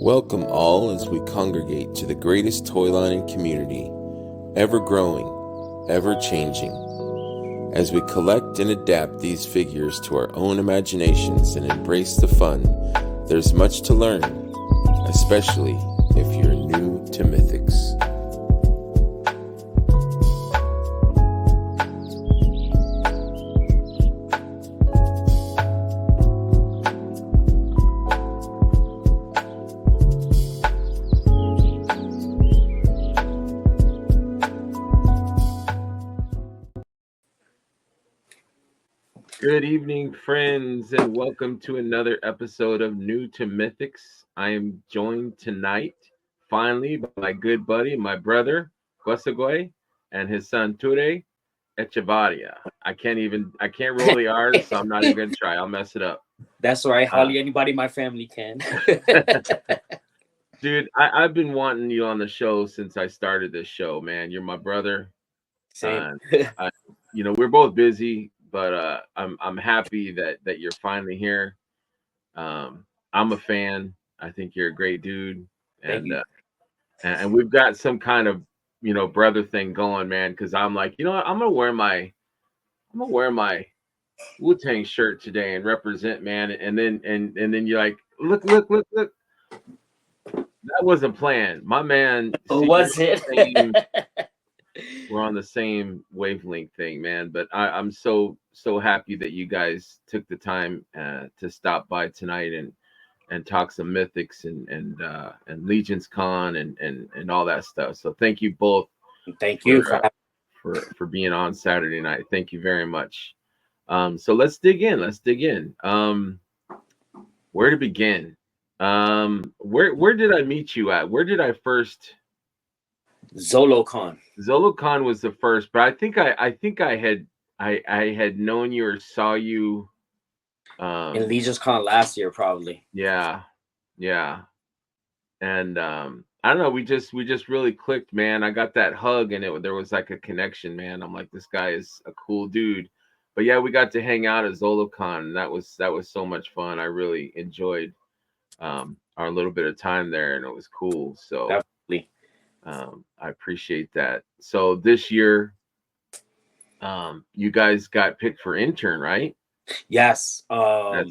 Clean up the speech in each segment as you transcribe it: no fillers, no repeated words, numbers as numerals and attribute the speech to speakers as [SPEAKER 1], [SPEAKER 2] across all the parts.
[SPEAKER 1] Welcome all as we congregate to the greatest toy line in community, ever growing, ever changing. As we collect and adapt these figures to our own imaginations and embrace the fun, there's much to learn, especially if you're new to Mythics. Good evening, friends, and welcome to another episode of New to Mythics. I am joined tonight, finally, by my good buddy, my brother, Guasagoy, and his son, Ture, Echevarria. I can't roll the R's, so I'm not even going to try. I'll mess it up.
[SPEAKER 2] That's right. Hardly anybody in my family can.
[SPEAKER 1] Dude, I've been wanting you on the show since I started this show, man. You're my brother.
[SPEAKER 2] Same.
[SPEAKER 1] We're both busy, but I'm happy that you're finally here. I'm a fan. I think you're a great dude, and we've got some kind of brother thing going, man. Because I'm like, I'm gonna wear my Wu-Tang shirt today and represent, man. And then you're like, look. That wasn't planned, my man.
[SPEAKER 2] Was it?
[SPEAKER 1] We're on the same wavelength thing, man. But I'm so happy that you guys took the time to stop by tonight and talk some Mythics and Legion's Con and all that stuff. So thank you both.
[SPEAKER 2] Thank you
[SPEAKER 1] for being on Saturday night. Thank you very much. So let's dig in. Where to begin? Where did I meet you at? Where did I first?
[SPEAKER 2] ZoloCon.
[SPEAKER 1] ZoloCon was the first, but I think I had known you or saw you
[SPEAKER 2] in Legion's Con last year, probably.
[SPEAKER 1] Yeah. And I don't know, we just really clicked, man. I got that hug and there was like a connection, man. I'm like, this guy is a cool dude. But yeah, we got to hang out at ZoloCon, and that was so much fun. I really enjoyed our little bit of time there, and it was cool. So
[SPEAKER 2] definitely.
[SPEAKER 1] I appreciate that. So this year, you guys got picked for intern, right?
[SPEAKER 2] Yes. I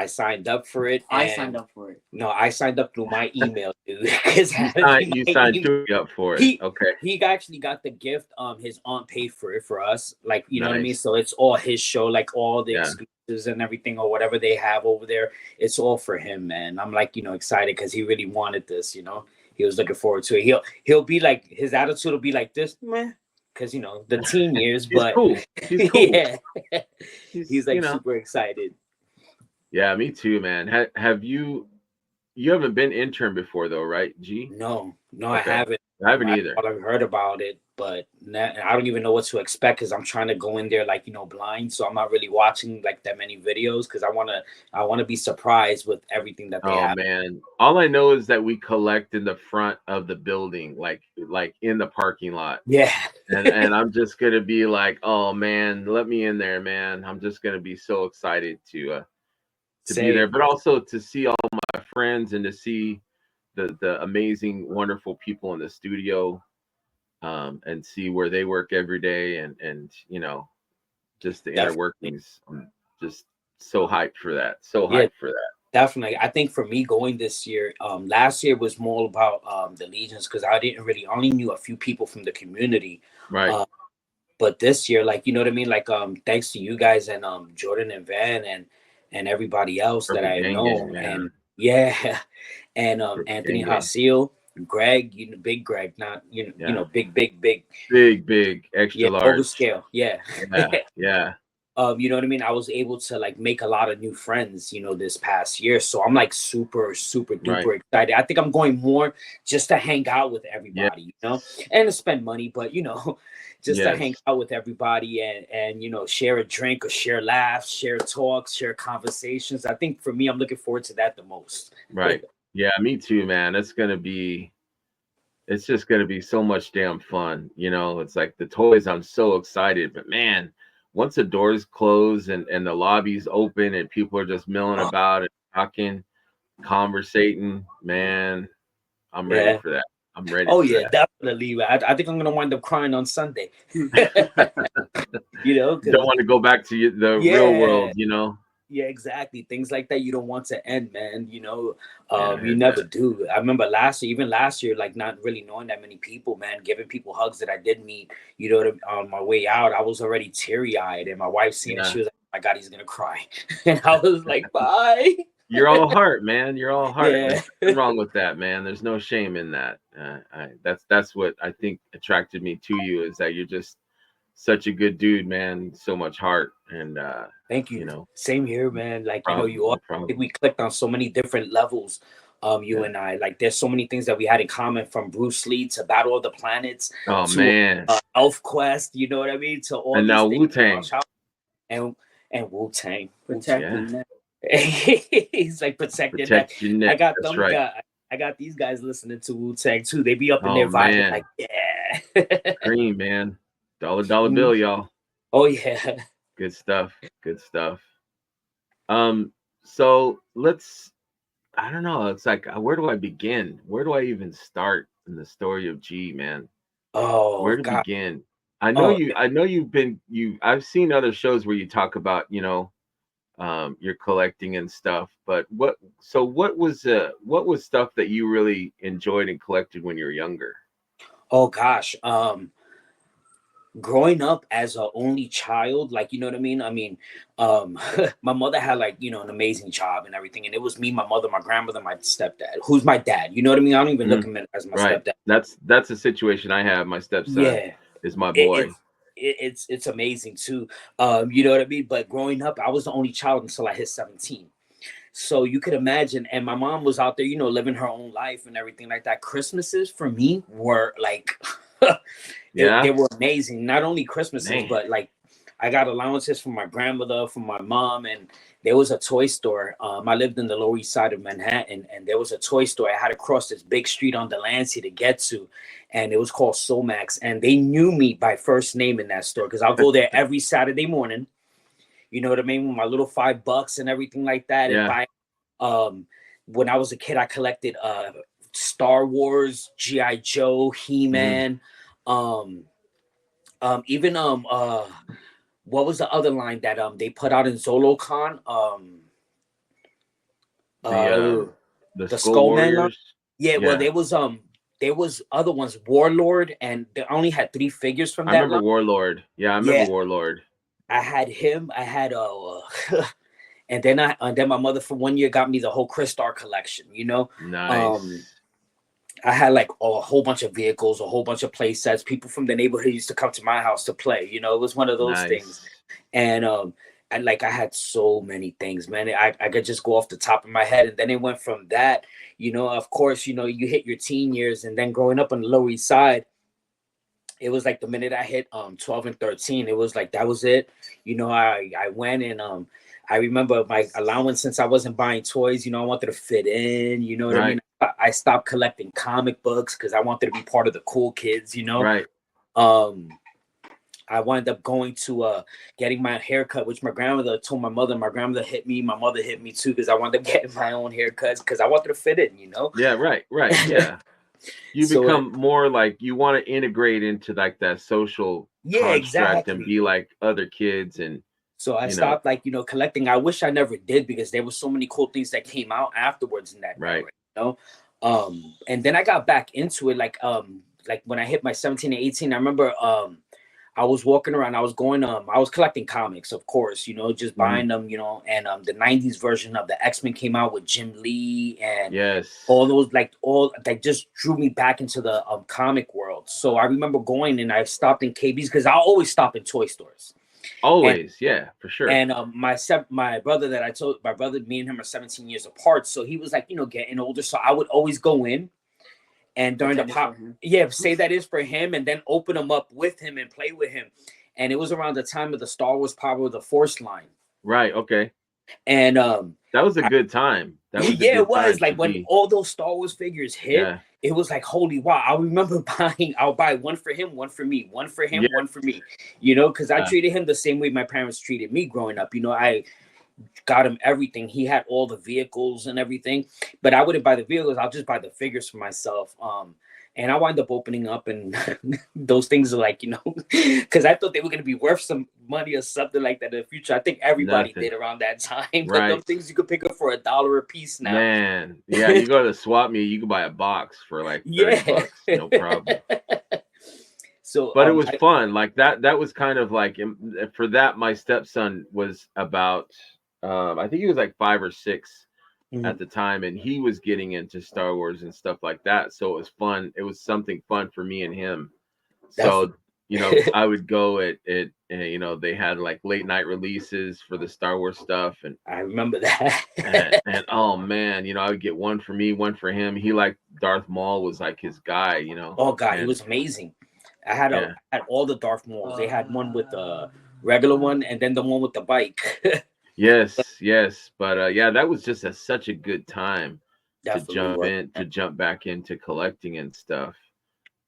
[SPEAKER 2] signed up for it.
[SPEAKER 3] I signed up for it.
[SPEAKER 2] No, I signed up through my email, dude.
[SPEAKER 1] You signed up for it. Okay.
[SPEAKER 2] He actually got the gift. His aunt paid for it for us. Like, you know what I mean? So it's all his show, like all the exclusives and everything or whatever they have over there. It's all for him, man. I'm like, excited because he really wanted this, He was looking forward to it. He'll be like, his attitude will be like this, man. Because the teen years,
[SPEAKER 1] but
[SPEAKER 2] cool.
[SPEAKER 1] He's cool.
[SPEAKER 2] Yeah. He's like super excited.
[SPEAKER 1] Yeah, me too, man. Have you haven't been intern before though, right, G?
[SPEAKER 2] No, I haven't.
[SPEAKER 1] I haven't either.
[SPEAKER 2] I've heard about it, but I don't even know what to expect because I'm trying to go in there like blind, so I'm not really watching like that many videos because I want to be surprised with everything that they have.
[SPEAKER 1] Oh man, all I know is that we collect in the front of the building, like in the parking lot.
[SPEAKER 2] Yeah,
[SPEAKER 1] and I'm just gonna be like, oh man, let me in there, man. I'm just gonna be so excited to be there, but also to see all my friends and to see the amazing, wonderful people in the studio, and see where they work every day, and just the inner workings. I'm just so hyped for that.
[SPEAKER 2] Definitely. I think for me going this year, last year was more about the Legions because I only knew a few people from the community.
[SPEAKER 1] Right.
[SPEAKER 2] But this year, like, you know what I mean? Like, thanks to you guys and Jordan and Van and everybody else that I know. And and Anthony Hasil, Greg, big Greg, not big
[SPEAKER 1] extra large
[SPEAKER 2] scale. Yeah.
[SPEAKER 1] Yeah.
[SPEAKER 2] You know what I mean? I was able to like make a lot of new friends, this past year. So I'm like super duper excited. I think I'm going more just to hang out with everybody, and to spend money, but just to hang out with everybody and share a drink or share laughs, share talks, share conversations. I think for me, I'm looking forward to that the most.
[SPEAKER 1] Right. Yeah, me too, man. It's just gonna be so much damn fun. It's like the toys, I'm so excited, but man, once the doors close and the lobby's open and people are just milling about and talking, conversating, man. I'm ready
[SPEAKER 2] Yeah.
[SPEAKER 1] for that. I'm ready
[SPEAKER 2] Oh
[SPEAKER 1] for
[SPEAKER 2] yeah,
[SPEAKER 1] that.
[SPEAKER 2] definitely. I think I'm gonna wind up crying on Sunday.
[SPEAKER 1] Don't
[SPEAKER 2] Because
[SPEAKER 1] want to go back to the real
[SPEAKER 2] yeah,
[SPEAKER 1] world, you know.
[SPEAKER 2] yeah, exactly. Things like that you don't want to end, man.
[SPEAKER 1] Man, I
[SPEAKER 2] You
[SPEAKER 1] heard
[SPEAKER 2] never
[SPEAKER 1] that.
[SPEAKER 2] do. I remember even last year, like not really knowing that many people, man, giving people hugs that I did meet. On my way out, I was already teary eyed, and my wife seeing it,
[SPEAKER 1] Yeah.
[SPEAKER 2] she was like, "Oh my God, he's gonna cry," and I was like, "Bye."
[SPEAKER 1] You're all heart, man. You're all heart.
[SPEAKER 2] Yeah.
[SPEAKER 1] There's nothing wrong with that, man. There's no shame in that. That's what I think attracted me to you, is that you're just such a good dude, man. So much heart, and
[SPEAKER 2] Thank
[SPEAKER 1] you
[SPEAKER 2] you.
[SPEAKER 1] know,
[SPEAKER 2] Same here,
[SPEAKER 1] no
[SPEAKER 2] man. Like,
[SPEAKER 1] problem,
[SPEAKER 2] you all,
[SPEAKER 1] no
[SPEAKER 2] I think
[SPEAKER 1] problem.
[SPEAKER 2] we clicked on so many different levels. You
[SPEAKER 1] Yeah.
[SPEAKER 2] and I, like, there's so many things that we had in common, from Bruce Lee to Battle of the Planets
[SPEAKER 1] Oh
[SPEAKER 2] to
[SPEAKER 1] man.
[SPEAKER 2] Elf Quest. You know what I mean? To all
[SPEAKER 1] And
[SPEAKER 2] these
[SPEAKER 1] now
[SPEAKER 2] things
[SPEAKER 1] Wu
[SPEAKER 2] from our
[SPEAKER 1] Tang.
[SPEAKER 2] child and Wu Tang
[SPEAKER 1] Yeah.
[SPEAKER 2] protecting that. He's like protecting that.
[SPEAKER 1] Protect your neck.
[SPEAKER 2] I got
[SPEAKER 1] That's
[SPEAKER 2] them
[SPEAKER 1] right.
[SPEAKER 2] guys. I got these guys listening to Wu Tang too. They be up in
[SPEAKER 1] Oh
[SPEAKER 2] there vibing
[SPEAKER 1] man.
[SPEAKER 2] like, yeah.
[SPEAKER 1] Cream, man. Dollar
[SPEAKER 2] Mm.
[SPEAKER 1] bill, y'all.
[SPEAKER 2] Oh yeah.
[SPEAKER 1] Good stuff. Good stuff. So let's, I don't know. It's like, where do I begin? Where do I even start in the story of G, man? Where
[SPEAKER 2] Oh
[SPEAKER 1] to
[SPEAKER 2] God.
[SPEAKER 1] begin?
[SPEAKER 2] Oh
[SPEAKER 1] I know I've seen other shows where you talk about, your collecting and stuff, but what was stuff that you really enjoyed and collected when you were younger?
[SPEAKER 2] oh gosh. Growing up as a only child, like, you know what I mean? My mother had, like, an amazing job and everything, and it was me, my mother, my grandmother, my stepdad, who's my dad. You know what I mean? I don't even look
[SPEAKER 1] Mhm.
[SPEAKER 2] at him as my
[SPEAKER 1] Right.
[SPEAKER 2] stepdad.
[SPEAKER 1] That's a situation I have. My stepson
[SPEAKER 2] Yeah,
[SPEAKER 1] is my
[SPEAKER 2] it,
[SPEAKER 1] boy.
[SPEAKER 2] it's it's amazing too. You know what I mean? But growing up, I was the only child until I hit 17. So you could imagine, and my mom was out there, living her own life and everything like that. Christmases for me were like, they
[SPEAKER 1] Yeah,
[SPEAKER 2] were amazing. Not only Christmases,
[SPEAKER 1] man.
[SPEAKER 2] but like I got allowances from my grandmother, from my mom, and there was a toy store. I lived in the Lower East Side of Manhattan, and there was a toy store. I had to cross this big street on Delancey to get to, and it was called Somax. And they knew me by first name in that store because I'll go there every Saturday morning. You know what I mean? With my little $5 and everything like that, and
[SPEAKER 1] Yeah.
[SPEAKER 2] buy. Um, when I was a kid, I collected Star Wars, GI Joe, He
[SPEAKER 1] Hmm.
[SPEAKER 2] Man, um, even what was the other line that they put out in ZoloCon?
[SPEAKER 1] The
[SPEAKER 2] Uh,
[SPEAKER 1] the
[SPEAKER 2] the
[SPEAKER 1] Skull
[SPEAKER 2] Skullman line.
[SPEAKER 1] Warriors.
[SPEAKER 2] Yeah, well,
[SPEAKER 1] Yeah,
[SPEAKER 2] there was other ones, Warlord, and they only had 3 figures from
[SPEAKER 1] I
[SPEAKER 2] that
[SPEAKER 1] remember
[SPEAKER 2] line.
[SPEAKER 1] Warlord. Yeah, I remember
[SPEAKER 2] Yeah,
[SPEAKER 1] Warlord.
[SPEAKER 2] I had him. I had and then my mother for one year got me the whole Crystar collection. Um,
[SPEAKER 1] Nice,
[SPEAKER 2] I had like a whole bunch of vehicles, a whole bunch of play sets. People from the neighborhood used to come to my house to play. It was one of those things.
[SPEAKER 1] nice.
[SPEAKER 2] And like I had so many things, man. I could just go off the top of my head. And then it went from that, of course, you hit your teen years, and then growing up on the Lower East Side, it was like the minute I hit 12 and 13, it was like that was it. I went and I remember my allowance, since I wasn't buying toys, I wanted to fit in, you know what I mean?
[SPEAKER 1] Right,
[SPEAKER 2] I stopped collecting comic books because I wanted to be part of the cool kids.
[SPEAKER 1] right.
[SPEAKER 2] Um I wound up going to getting my haircut, which my grandmother told my mother. My grandmother hit me, my mother hit me too, because I wound up getting my own haircuts because I wanted to fit in.
[SPEAKER 1] Yeah, right, right. Yeah. You
[SPEAKER 2] So
[SPEAKER 1] become more like, you want to integrate into like that social
[SPEAKER 2] yeah,
[SPEAKER 1] construct and
[SPEAKER 2] exactly.
[SPEAKER 1] be like other kids, and
[SPEAKER 2] So I
[SPEAKER 1] you know,
[SPEAKER 2] stopped, like, collecting. I wish I never did, because there were so many cool things that came out afterwards in that
[SPEAKER 1] right.
[SPEAKER 2] era. And then I got back into it, like when I hit my 17 and 18. I remember I was walking around, I was collecting comics, of course, just
[SPEAKER 1] Mhm.
[SPEAKER 2] buying them, and the 90s version of the X-Men came out with Jim Lee, and
[SPEAKER 1] Yes.
[SPEAKER 2] all those, like, all that just drew me back into the comic world. So I remember going, and I stopped in KB's because I always stop in toy stores. And
[SPEAKER 1] Always. Yeah, for sure.
[SPEAKER 2] my brother, my brother, me and him are 17 years apart. So he was like, getting older. So I would always go in, and during the
[SPEAKER 3] Pretend it's for
[SPEAKER 2] pop,
[SPEAKER 3] him.
[SPEAKER 2] yeah, say that is for him, and then open them up with him and play with him. And it was around the time of the Star Wars Power of the Force line.
[SPEAKER 1] Right. Okay.
[SPEAKER 2] And
[SPEAKER 1] That was a good time. That was a
[SPEAKER 2] yeah, it
[SPEAKER 1] good
[SPEAKER 2] was
[SPEAKER 1] time to
[SPEAKER 2] like when
[SPEAKER 1] be.
[SPEAKER 2] all those Star Wars figures hit,
[SPEAKER 1] Yeah.
[SPEAKER 2] it was like, holy wow. I remember I'll buy one for him, one for me, one for him,
[SPEAKER 1] Yeah.
[SPEAKER 2] one for me, because I treated him the same way my parents treated me growing up. got him everything. He had all the vehicles and everything, but I wouldn't buy the vehicles. I'll just buy the figures for myself. And I wind up opening up, and those things are like, because I thought they were going to be worth some money or something like that in the future. I think everybody did around that time. But those things you could pick up for $1 a piece now.
[SPEAKER 1] Man, yeah, you go to the swap meet, you can buy a box for like $30, no problem. So, but it was fun. Like that was kind of like, for that, my stepson was about, I think he was like 5 or 6 at the time, and he was getting into Star Wars and stuff like that. So it was fun. It was something fun for me and him. So, I would go at they had like late night releases for the Star Wars stuff. And
[SPEAKER 2] I remember that.
[SPEAKER 1] and oh man, I would get one for me, one for him. He liked Darth Maul, was like his guy,
[SPEAKER 2] Oh God, he was amazing. I had all the Darth Mauls. They had one with the regular one, and then the one with the bike.
[SPEAKER 1] Yes. But that was just such a good time to jump back into collecting and stuff.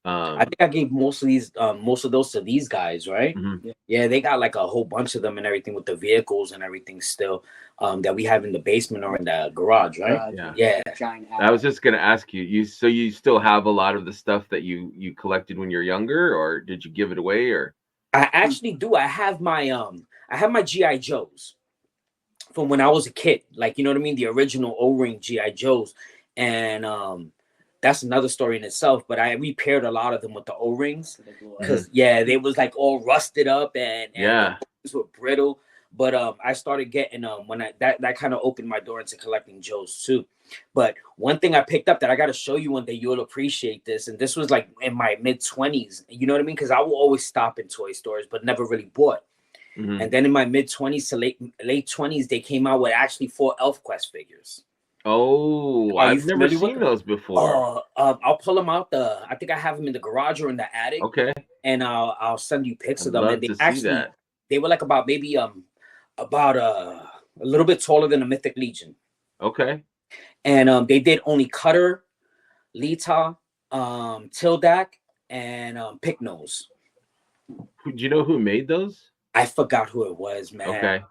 [SPEAKER 2] I think I gave most of those to these guys, right?
[SPEAKER 1] Mm-hmm.
[SPEAKER 2] Yeah, they got like a whole bunch of them and everything with the vehicles and everything still that we have in the basement or in the garage, right? Yeah.
[SPEAKER 1] I was just gonna ask you. So you still have a lot of the stuff that you collected when you're younger, or did you give it away? Or
[SPEAKER 2] I actually do. I have my GI Joes from when I was a kid, like, you know what I mean, the original O-ring GI Joes, and that's another story in itself. But I repaired a lot of them with the O-rings because they was like all rusted up and were brittle. But I started getting when that kind of opened my door into collecting Joes too. But one thing I picked up that I got to show you one day, you'll appreciate this, and this was like in my mid-20s, you know what I mean, because I will always stop in toy stores but never really bought. And then in my mid-20s to late 20s, they came out with actually 4 ElfQuest figures.
[SPEAKER 1] Oh, I've never seen those before.
[SPEAKER 2] I'll pull them out. I think I have them in the garage or in the attic.
[SPEAKER 1] Okay.
[SPEAKER 2] And I'll send you pics of them.
[SPEAKER 1] Love
[SPEAKER 2] and they
[SPEAKER 1] to
[SPEAKER 2] actually
[SPEAKER 1] see that.
[SPEAKER 2] They were like about maybe a little bit taller than a Mythic Legion.
[SPEAKER 1] Okay.
[SPEAKER 2] And they did only Cutter, Lita, Tildak, and Picknose.
[SPEAKER 1] Do you know who made those?
[SPEAKER 2] I forgot who it was, man.
[SPEAKER 1] Okay.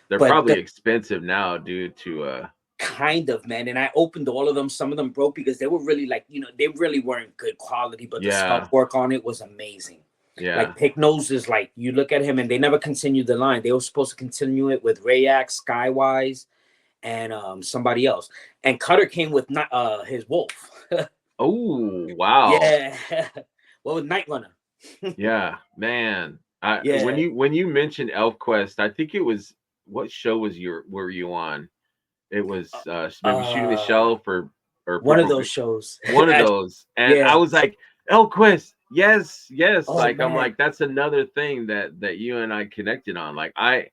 [SPEAKER 1] They're probably expensive now due to
[SPEAKER 2] kind of, man. And I opened all of them. Some of them broke because they were really like, they really weren't good quality, but the sculpt work on it was amazing.
[SPEAKER 1] Yeah.
[SPEAKER 2] Like Picknose is like, you look at him and they never continued the line. They were supposed to continue it with Rayax, Skywise, and somebody else. And Cutter came with his wolf.
[SPEAKER 1] Oh, wow.
[SPEAKER 2] Yeah. Well, with Night Runner.
[SPEAKER 1] Yeah, man. When you mentioned ElfQuest, I think it was, what show were you on? It was maybe Shooting the Shelf or
[SPEAKER 2] one of those shows.
[SPEAKER 1] One of those. And I was like, ElfQuest, yes.
[SPEAKER 2] Oh,
[SPEAKER 1] like,
[SPEAKER 2] man.
[SPEAKER 1] I'm like, that's another thing that you and I connected on. Like I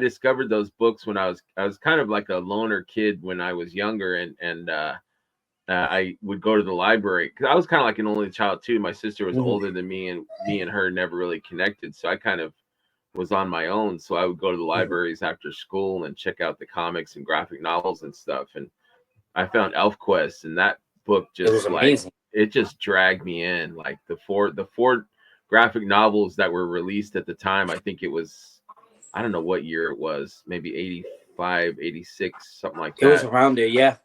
[SPEAKER 1] discovered those books when I was kind of like a loner kid when I was younger, and I would go to the library because I was kind of like an only child too. My sister was older than me, and me and her never really connected. So I kind of was on my own. So I would go to the libraries after school and check out the comics and graphic novels and stuff. And I found ElfQuest, and that book just it just dragged me in. Like the four graphic novels that were released at the time. I think it was, I don't know what year it was, maybe 85, 86, something like that.
[SPEAKER 2] It was around there, yeah.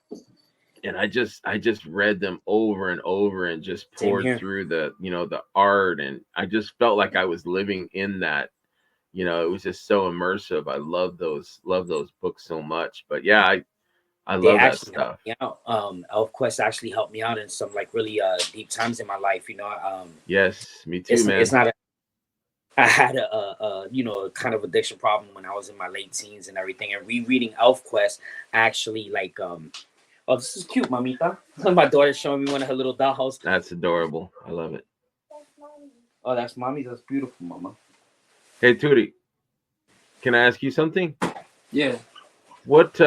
[SPEAKER 1] And I just read them over and over and just poured through the art, and I just felt like I was living in that. It was just so immersive. I love those books so much. But yeah, I love that stuff.
[SPEAKER 2] ElfQuest actually helped me out in some like really deep times in my life.
[SPEAKER 1] Yes, me too, man.
[SPEAKER 2] It's not. I had a kind of addiction problem when I was in my late teens and everything. And rereading ElfQuest actually like oh, this is cute, mamita. My daughter's showing me one of her little dolls.
[SPEAKER 1] That's adorable. I love it.
[SPEAKER 2] Oh, that's mommy. That's beautiful, mama.
[SPEAKER 1] Hey, Tootie, can I ask you something?
[SPEAKER 3] Yeah.
[SPEAKER 1] What's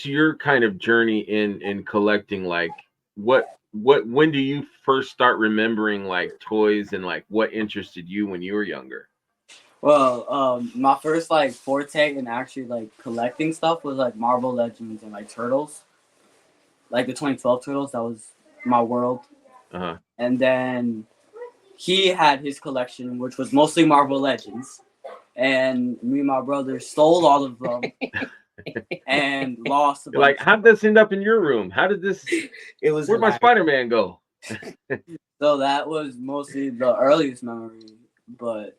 [SPEAKER 1] your kind of journey in collecting? Like, when do you first start remembering like toys, and like what interested you when you were younger?
[SPEAKER 3] Well, my first like forte in actually like collecting stuff was like Marvel Legends and like Turtles, like the 2012 Turtles. That was my world. And then he had his collection, which was mostly Marvel Legends, and me and my brother stole all of them and lost a bunch.
[SPEAKER 1] Like, how did this end up in your room? How did this?
[SPEAKER 2] It was
[SPEAKER 1] Where'd my Spider-Man go?
[SPEAKER 3] So that was mostly the earliest memory, but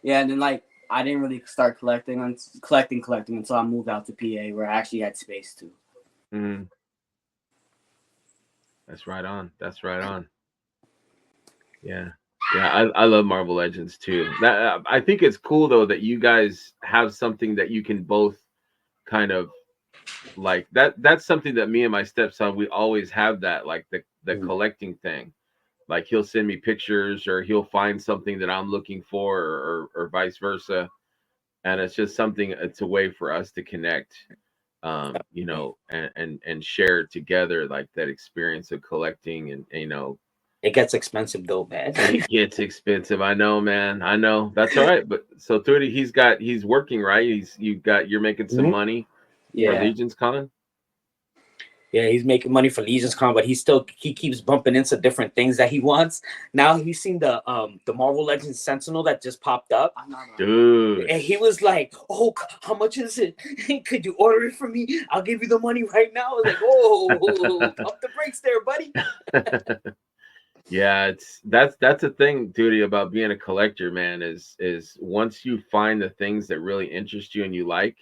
[SPEAKER 3] yeah, and then like I didn't really start collecting until I moved out to PA, where I actually had space to.
[SPEAKER 1] Mm-hmm. That's right on. That's right on. Yeah. Yeah, I love Marvel Legends too. That I think it's cool though that you guys have something that you can both kind of like that. That's something that me and my stepson, we always have, that like the collecting thing. Like he'll send me pictures or he'll find something that I'm looking for, or vice versa. And it's just something, it's a way for us to connect, you know, and share together like that experience of collecting. And you know,
[SPEAKER 2] it gets expensive though, man.
[SPEAKER 1] It gets expensive. I know, man. I know. That's all right. But so Tootie, he's working, right? You're making some money for Legion's Con.
[SPEAKER 2] Yeah, he's making money for Legion's Con, but he keeps bumping into different things that he wants. Now he's seen the Marvel Legends Sentinel that just popped up.
[SPEAKER 1] Dude.
[SPEAKER 2] And he was like, "Oh, how much is it? Could you order it for me? I'll give you the money right now." I was like, "Oh, pump the brakes there, buddy."
[SPEAKER 1] Yeah, that's the thing, Duty, about being a collector, man, is once you find the things that really interest you and you like,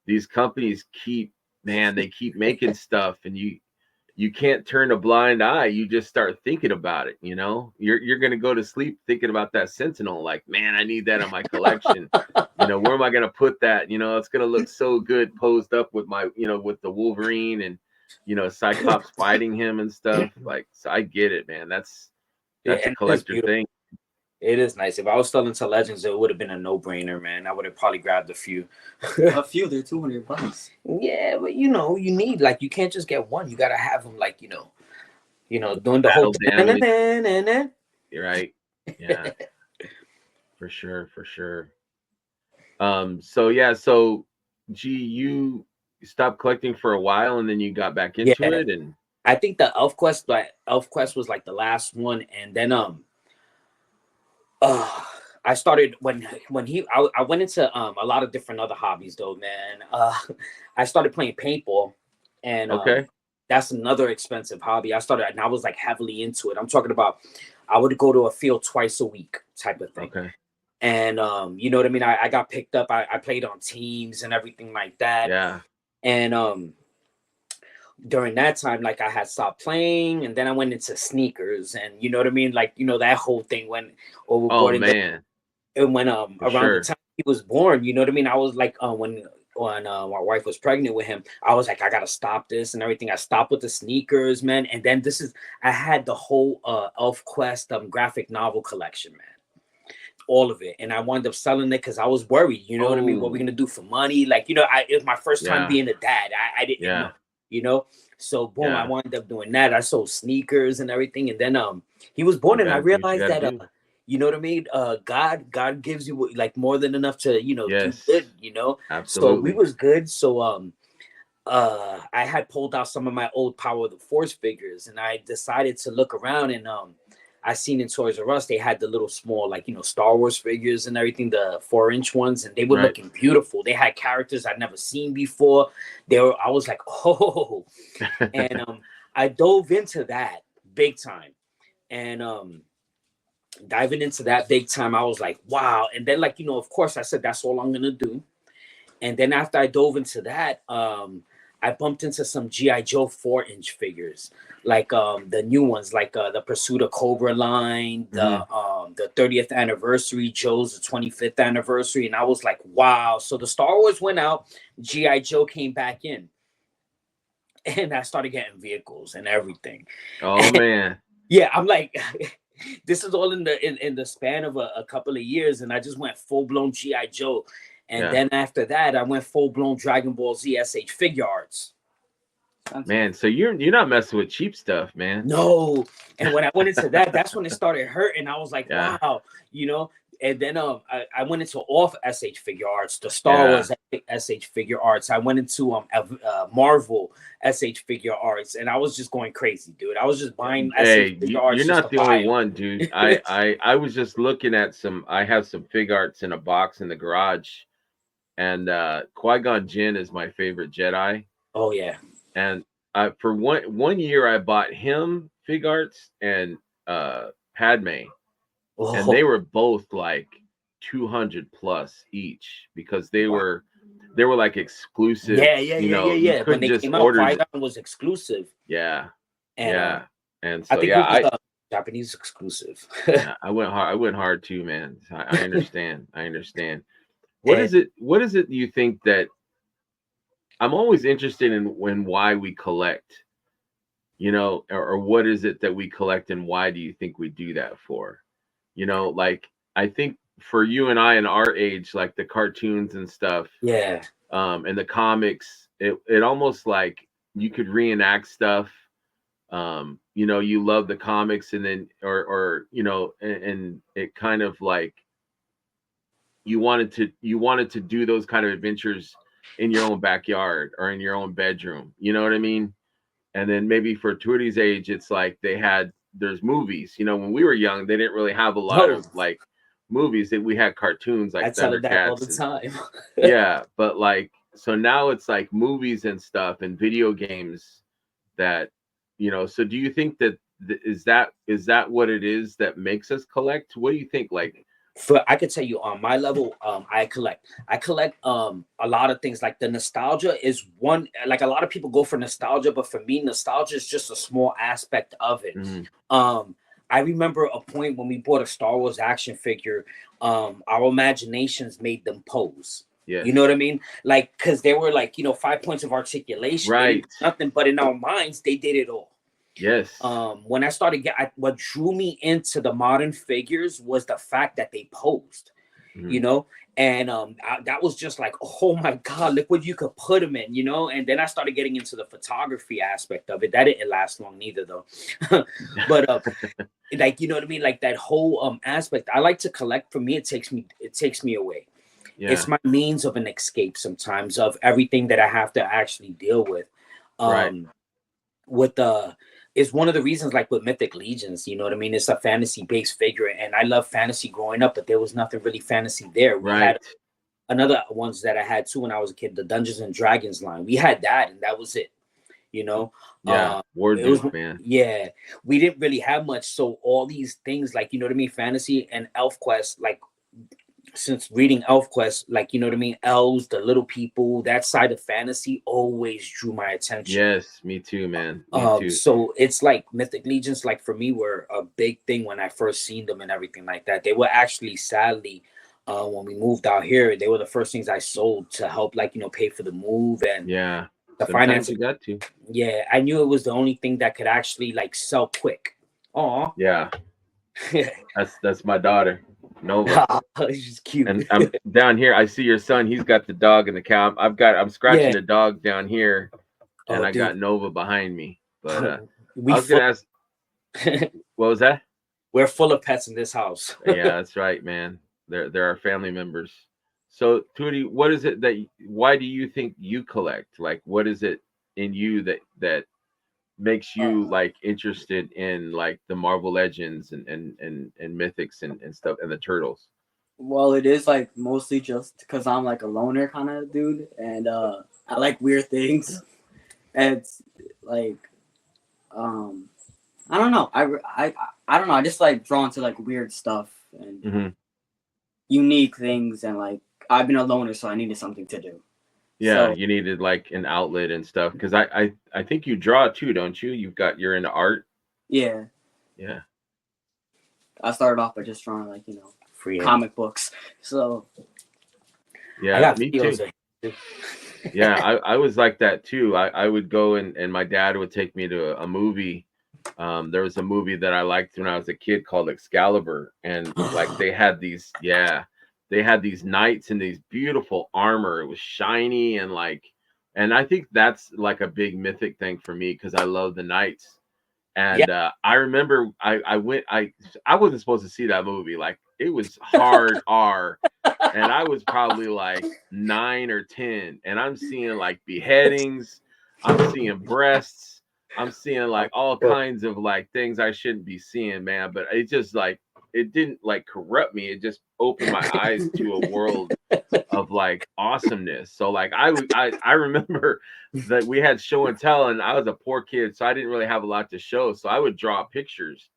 [SPEAKER 1] these companies keep making stuff, and you can't turn a blind eye. You just start thinking about it, you know. You're gonna go to sleep thinking about that Sentinel, like, man, I need that in my collection. You know, where am I gonna put that? You know, it's gonna look so good posed up with my, you know, with the Wolverine and, you know, Cyclops fighting him and stuff. Like, so I get it, man. That's a collector thing.
[SPEAKER 2] It is nice. If I was still into Legends, it would have been a no-brainer, man. I would have probably grabbed a few.
[SPEAKER 3] A few, they're $200.
[SPEAKER 2] Yeah, but you know, you need, like, you can't just get one. You gotta have them, like, you know, doing the whole.
[SPEAKER 1] You're right. Yeah, for sure, for sure. So yeah, so you stopped collecting for a while, and then you got back into it, and
[SPEAKER 2] I think the Elf Quest was like the last one, and then I started when I went into a lot of different other hobbies though, man. I started playing paintball, and that's another expensive hobby. I was like heavily into it. I'm talking about I would go to a field twice a week type of thing.
[SPEAKER 1] Okay.
[SPEAKER 2] And you know what I mean? I got picked up. I played on teams and everything like that.
[SPEAKER 1] Yeah.
[SPEAKER 2] And during that time, like, I had stopped playing, and then I went into sneakers, and you know what I mean? Like, you know, that whole thing went overboard.
[SPEAKER 1] Oh man.
[SPEAKER 2] And when around the time he was born, you know what I mean? I was like, when my wife was pregnant with him, I was like, I gotta stop this and everything. I stopped with the sneakers, man. And then I had the whole Elf Quest graphic novel collection, man. All of it, and I wound up selling it because I was worried. You know what I mean? What we're gonna do for money? Like, you know, it was my first time being a dad. I didn't know, you know. So boom, I wound up doing that. I sold sneakers and everything, and then he was born, and I realized that you know what I mean? God gives you like more than enough to, you know, do good. You know,
[SPEAKER 1] absolutely.
[SPEAKER 2] So we was good. So I had pulled out some of my old Power of the Force figures, and I decided to look around, and I seen in Toys R Us they had the little small, like, you know, Star Wars figures and everything, the 4-inch ones, and they were looking beautiful. They had characters I'd never seen before. I was like, oh, and I dove into that big time, and diving into that big time, I was like, wow. And then, like, you know, of course, I said that's all I'm gonna do. And then after I dove into that, I bumped into some G.I. Joe 4-inch figures, like the new ones, like the Pursuit of Cobra line, the 30th anniversary Joe's, the 25th anniversary. And I was like, wow. So the Star Wars went out, G.I. Joe came back in, and I started getting vehicles and everything.
[SPEAKER 1] Oh, man.
[SPEAKER 2] Yeah, I'm like, this is all in the span of a couple of years, and I just went full-blown G.I. Joe. And then after that, I went full-blown Dragon Ball Z SH figure arts.
[SPEAKER 1] Man, so you're not messing with cheap stuff, man.
[SPEAKER 2] No. And when I went into that, that's when it started hurting. I was like, wow, you know, and then I went into off SH figure arts, the Star Wars SH figure arts. I went into Marvel SH figure arts, and I was just going crazy, dude. I was just buying SH figure arts.
[SPEAKER 1] You're not the only one, dude. I was just looking at some. I have some fig arts in a box in the garage, and Qui-Gon Jinn is my favorite Jedi.
[SPEAKER 2] Oh yeah,
[SPEAKER 1] and for one year I bought him fig arts and Padme. And they were both like 200 plus each because they were like exclusive.
[SPEAKER 2] Yeah. When they came out, Qui-Gon was exclusive.
[SPEAKER 1] Yeah,
[SPEAKER 2] and,
[SPEAKER 1] and so
[SPEAKER 2] I think it was a Japanese exclusive.
[SPEAKER 1] I went hard too, man. I understand. I understand. What is it you think that I'm always interested in why we collect, or what is it that we collect and why do you think we do that for? Like I think for you and I in our age, like the cartoons and stuff, and the comics, it almost like you could reenact stuff. You love the comics, and then or and it kind of like you wanted to do those kind of adventures in your own backyard or in your own bedroom. You know what I mean? And then maybe for Tweety's age, it's like there's movies. When we were young, they didn't really have a lot of like movies. That we had cartoons like Thundercats
[SPEAKER 2] all the time.
[SPEAKER 1] Yeah, but like so now it's like movies and stuff and video games that So do you think that is that what it is that makes us collect? What do you think? Like,
[SPEAKER 2] I could tell you on my level, I collect a lot of things. Like the nostalgia is one, like a lot of people go for nostalgia, but for me, nostalgia is just a small aspect of it. I remember a point when we bought a Star Wars action figure, our imaginations made them pose. You know what I mean? Like, because they were like, 5 points of articulation,
[SPEAKER 1] right?
[SPEAKER 2] Nothing, but in our minds, they did it all.
[SPEAKER 1] Yes.
[SPEAKER 2] When I started what drew me into the modern figures was the fact that they posed, and that was just like, oh my God, look what you could put them in, And then I started getting into the photography aspect of it. That didn't last long neither, though. But like, you know what I mean? Like that whole aspect. I like to collect. For me, it takes me away. Yeah. It's my means of an escape sometimes of everything that I have to actually deal with. It's one of the reasons, like with Mythic Legions, you know what I mean? It's a fantasy-based figure, and I love fantasy growing up, but there was nothing really fantasy there. We had another ones that I had too when I was a kid, the Dungeons and Dragons line. We had that, and that was it.
[SPEAKER 1] Yeah, Warduke, man.
[SPEAKER 2] Yeah, we didn't really have much. So all these things, like, you know what I mean, fantasy and ElfQuest, like, since reading ElfQuest, like, you know what I mean, elves, the little people, that side of fantasy always drew my attention.
[SPEAKER 1] Yes, me too, man. Me too.
[SPEAKER 2] So it's like Mythic Legions, like for me, were a big thing when I first seen them and everything like that. They were actually, sadly, when we moved out here, they were the first things I sold to help, like, pay for the move and the finance.
[SPEAKER 1] You got to.
[SPEAKER 2] Yeah, I knew it was the only thing that could actually like sell quick. Oh,
[SPEAKER 1] yeah, that's my daughter. Nova.
[SPEAKER 2] She's cute.
[SPEAKER 1] And I'm down here. I see your son. He's got the dog and the cow. I'm scratching the dog down here, and I got Nova behind me. But I was gonna ask, what was that?
[SPEAKER 2] We're full of pets in this house.
[SPEAKER 1] Yeah, that's right, man. They're our family members. So, Tootie, what is it why do you think you collect? Like, what is it in you that makes you like interested in like the Marvel Legends and Mythics and stuff and the Turtles?
[SPEAKER 3] Well, it is like mostly just because I'm like a loner kind of dude, and I like weird things. And it's like I don't know. I don't know. I just like drawn to like weird stuff and unique things, and like I've been a loner, so I needed something to do.
[SPEAKER 1] Yeah, so, you needed like an outlet and stuff, because I think you draw too, don't you? You're into art.
[SPEAKER 3] Yeah.
[SPEAKER 1] Yeah.
[SPEAKER 3] I started off by just drawing like free comic books. So.
[SPEAKER 1] Yeah, me too. Yeah, I was like that too. I would go and my dad would take me to a movie. There was a movie that I liked when I was a kid called Excalibur, and like they had these knights in these beautiful armor. It was shiny and I think that's like a big mythic thing for me, because I love the knights. And I remember I wasn't supposed to see that movie. Like it was hard R, and I was probably like 9 or 10, and I'm seeing like beheadings, I'm seeing breasts, I'm seeing like all kinds of like things I shouldn't be seeing, man. But it just like it didn't like corrupt me. It just opened my eyes to a world of like awesomeness. So like I remember that we had show and tell, and I was a poor kid, so I didn't really have a lot to show. So I would draw pictures,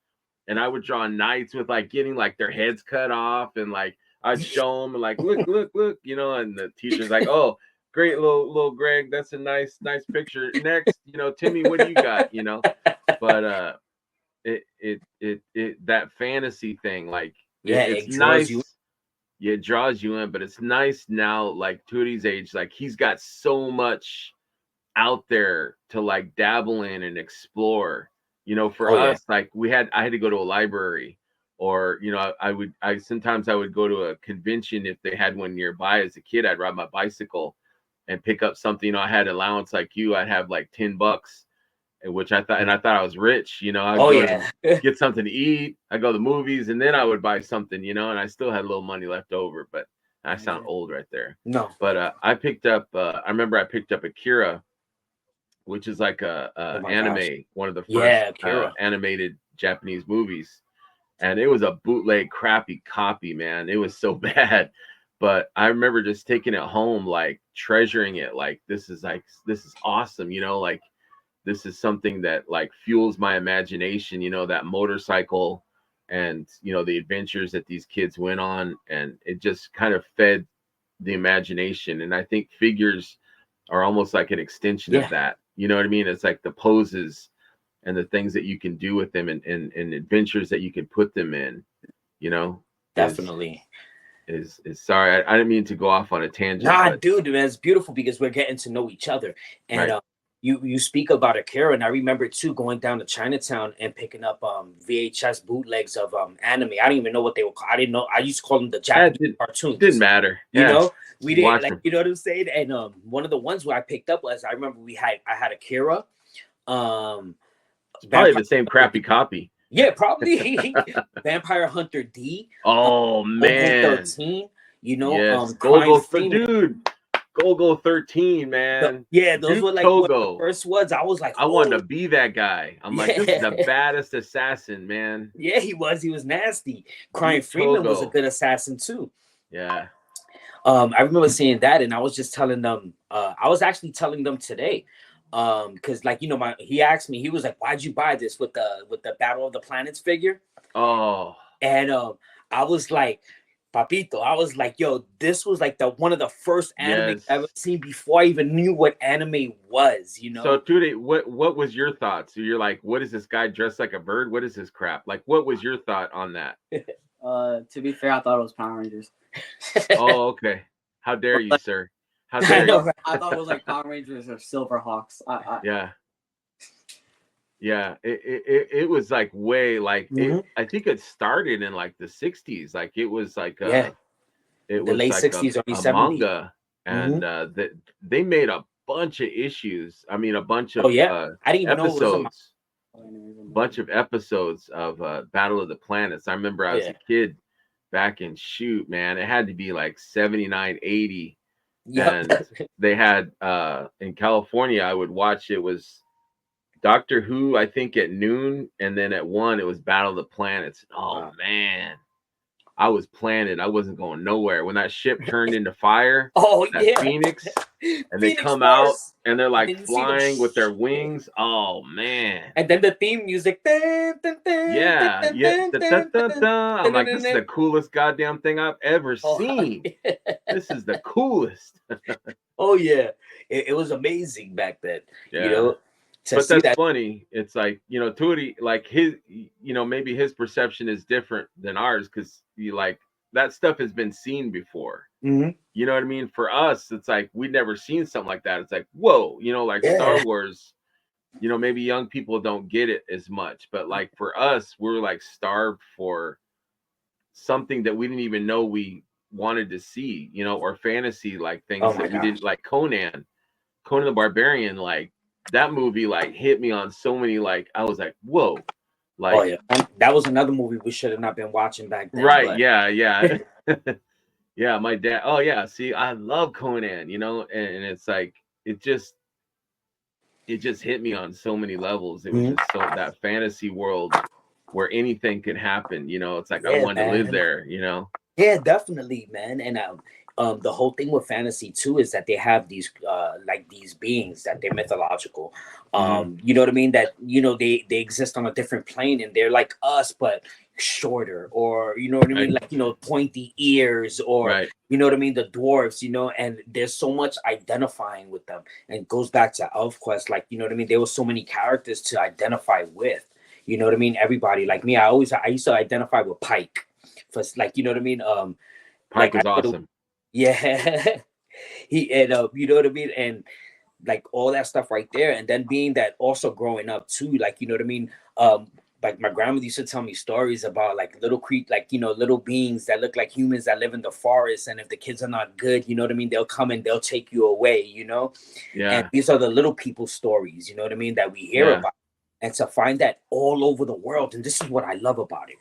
[SPEAKER 1] and I would draw knights with like getting like their heads cut off, and like I'd show them and like look, you know, and the teacher's like, oh, great little Greg, that's a nice picture. Next, you know, Timmy, what do you got? You know, but it that fantasy thing, like it's nice. Yeah, it draws you in, but it's nice now, like Tootie's age, like he's got so much out there to like dabble in and explore. You know, for us, like I had to go to a library, or you know, I sometimes I would go to a convention if they had one nearby. As a kid, I'd ride my bicycle and pick up something. You know, I had allowance like you. I'd have like $10, which I thought I was rich. You know, I'd go to get something to eat. I go to the movies, and then I would buy something. You know, and I still had a little money left over. But I sound old right there.
[SPEAKER 2] No,
[SPEAKER 1] but I picked up. I remember I picked up Akira, which is like a anime, one of the first animated Japanese movies, and it was a bootleg, crappy copy. Man, it was so bad. But I remember just taking it home, like treasuring it. Like this is awesome. You know, like this is something that like fuels my imagination. You know, that motorcycle, and you know the adventures that these kids went on, and it just kind of fed the imagination. And I think figures are almost like an extension of that. You know what I mean? It's like the poses and the things that you can do with them, and adventures that you can put them in, you know.
[SPEAKER 2] Definitely.
[SPEAKER 1] Is sorry, I didn't mean to go off on a tangent.
[SPEAKER 2] Nah, dude, man, it's beautiful because we're getting to know each other. And you speak about Akira, and I remember too going down to Chinatown and picking up VHS bootlegs of anime. I didn't even know what they were called. I didn't know. I used to call them the Japanese cartoons.
[SPEAKER 1] Didn't matter.
[SPEAKER 2] You know, we didn't like, you know what I'm saying? And one of the ones where I picked up was, I remember I had Akira.
[SPEAKER 1] It's probably the same crappy copy.
[SPEAKER 2] Yeah, probably. Vampire Hunter D.
[SPEAKER 1] Oh man,
[SPEAKER 2] 13. You know,
[SPEAKER 1] Go-Go dude. Go-Go 13, man.
[SPEAKER 2] Those were like one of the first ones. I was like,
[SPEAKER 1] I wanted to be that guy. I'm like, this is the baddest assassin, man.
[SPEAKER 2] Yeah, he was. He was nasty. Crying Freeman was a good assassin too.
[SPEAKER 1] Yeah.
[SPEAKER 2] I remember seeing that, and I was just telling them. I was actually telling them today, because like, you know, he asked me. He was like, "Why'd you buy this with the Battle of the Planets figure?"
[SPEAKER 1] Oh.
[SPEAKER 2] And I was like, Papito, I was like, yo, this was like one of the first anime I've ever seen before I even knew what anime was, you know.
[SPEAKER 1] So Tude, what was your thoughts? So you're like, what is this guy dressed like a bird? What is this crap? Like, what was your thought on that?
[SPEAKER 3] To be fair, I thought it was Power Rangers.
[SPEAKER 1] Oh, okay. How dare you, sir? How dare you?
[SPEAKER 3] I thought it was like Power Rangers or Silverhawks.
[SPEAKER 1] Yeah, it was like way like I think it started in like the 60s. Like it was like it was
[SPEAKER 2] the late
[SPEAKER 1] like
[SPEAKER 2] 60s, early 70s.
[SPEAKER 1] Manga, and that they made a bunch of issues. I mean, a bunch of
[SPEAKER 2] I didn't even
[SPEAKER 1] episodes. Bunch of episodes of Battle of the Planets. I remember I was a kid back in man, it had to be like 79, 80. And they had in California, I would watch, it was Doctor Who, I think at noon, and then at 1 it was Battle of the Planets. Oh man, I was planted. I wasn't going nowhere when that ship turned into fire. Phoenix, and they come out and they're like flying with their wings. Oh man!
[SPEAKER 2] And then the theme music. I'm
[SPEAKER 1] like, this is the coolest goddamn thing I've ever seen. This is the coolest.
[SPEAKER 2] Oh yeah, it was amazing back then.
[SPEAKER 1] Yeah.
[SPEAKER 2] You know.
[SPEAKER 1] But that's funny. It's like, you know, Tootie, like his, you know, maybe his perception is different than ours because like that stuff has been seen before.
[SPEAKER 2] Mm-hmm.
[SPEAKER 1] You know what I mean? For us, it's like we'd never seen something like that. It's like, whoa, you know, like Star Wars. You know, maybe young people don't get it as much, but like for us, we're like starved for something that we didn't even know we wanted to see. You know, or fantasy like things that we didn't like. Conan the Barbarian, like. that movie like hit me on so many, like I was like, whoa, like,
[SPEAKER 2] oh yeah, that was another movie we should have not been watching back then.
[SPEAKER 1] right?
[SPEAKER 2] But
[SPEAKER 1] Yeah. Yeah, my dad. Oh yeah, see, I love Conan, and it's like it just hit me on so many levels. It was just so that fantasy world where anything could happen. It's like I
[SPEAKER 2] yeah,
[SPEAKER 1] wanted to live
[SPEAKER 2] man.
[SPEAKER 1] there.
[SPEAKER 2] Yeah, definitely, man. And the whole thing with fantasy too is that they have these like these beings that they're mythological. You know what I mean? That they exist on a different plane and they're like us, but shorter, or you know what I mean?
[SPEAKER 1] Right.
[SPEAKER 2] Like pointy ears, or
[SPEAKER 1] Right.
[SPEAKER 2] you know what I mean? The dwarves, and there's so much identifying with them. And it goes back to ElfQuest, like you know what I mean? There was so many characters to identify with. You know what I mean? Everybody like me, I used to identify with Pike. For like you know what I mean,
[SPEAKER 1] Pike
[SPEAKER 2] like
[SPEAKER 1] was awesome.
[SPEAKER 2] yeah, he and you know what I mean, and like all that stuff right there, and then being that also growing up too, like you know what I mean, like my grandmother used to tell me stories about like little like little beings that look like humans that live in the forest, and if the kids are not good, you know what I mean, they'll come and they'll take you away,
[SPEAKER 1] Yeah.
[SPEAKER 2] And these are the little people stories, you know what I mean, that we hear about, and to find that all over the world, and this is what I love about it.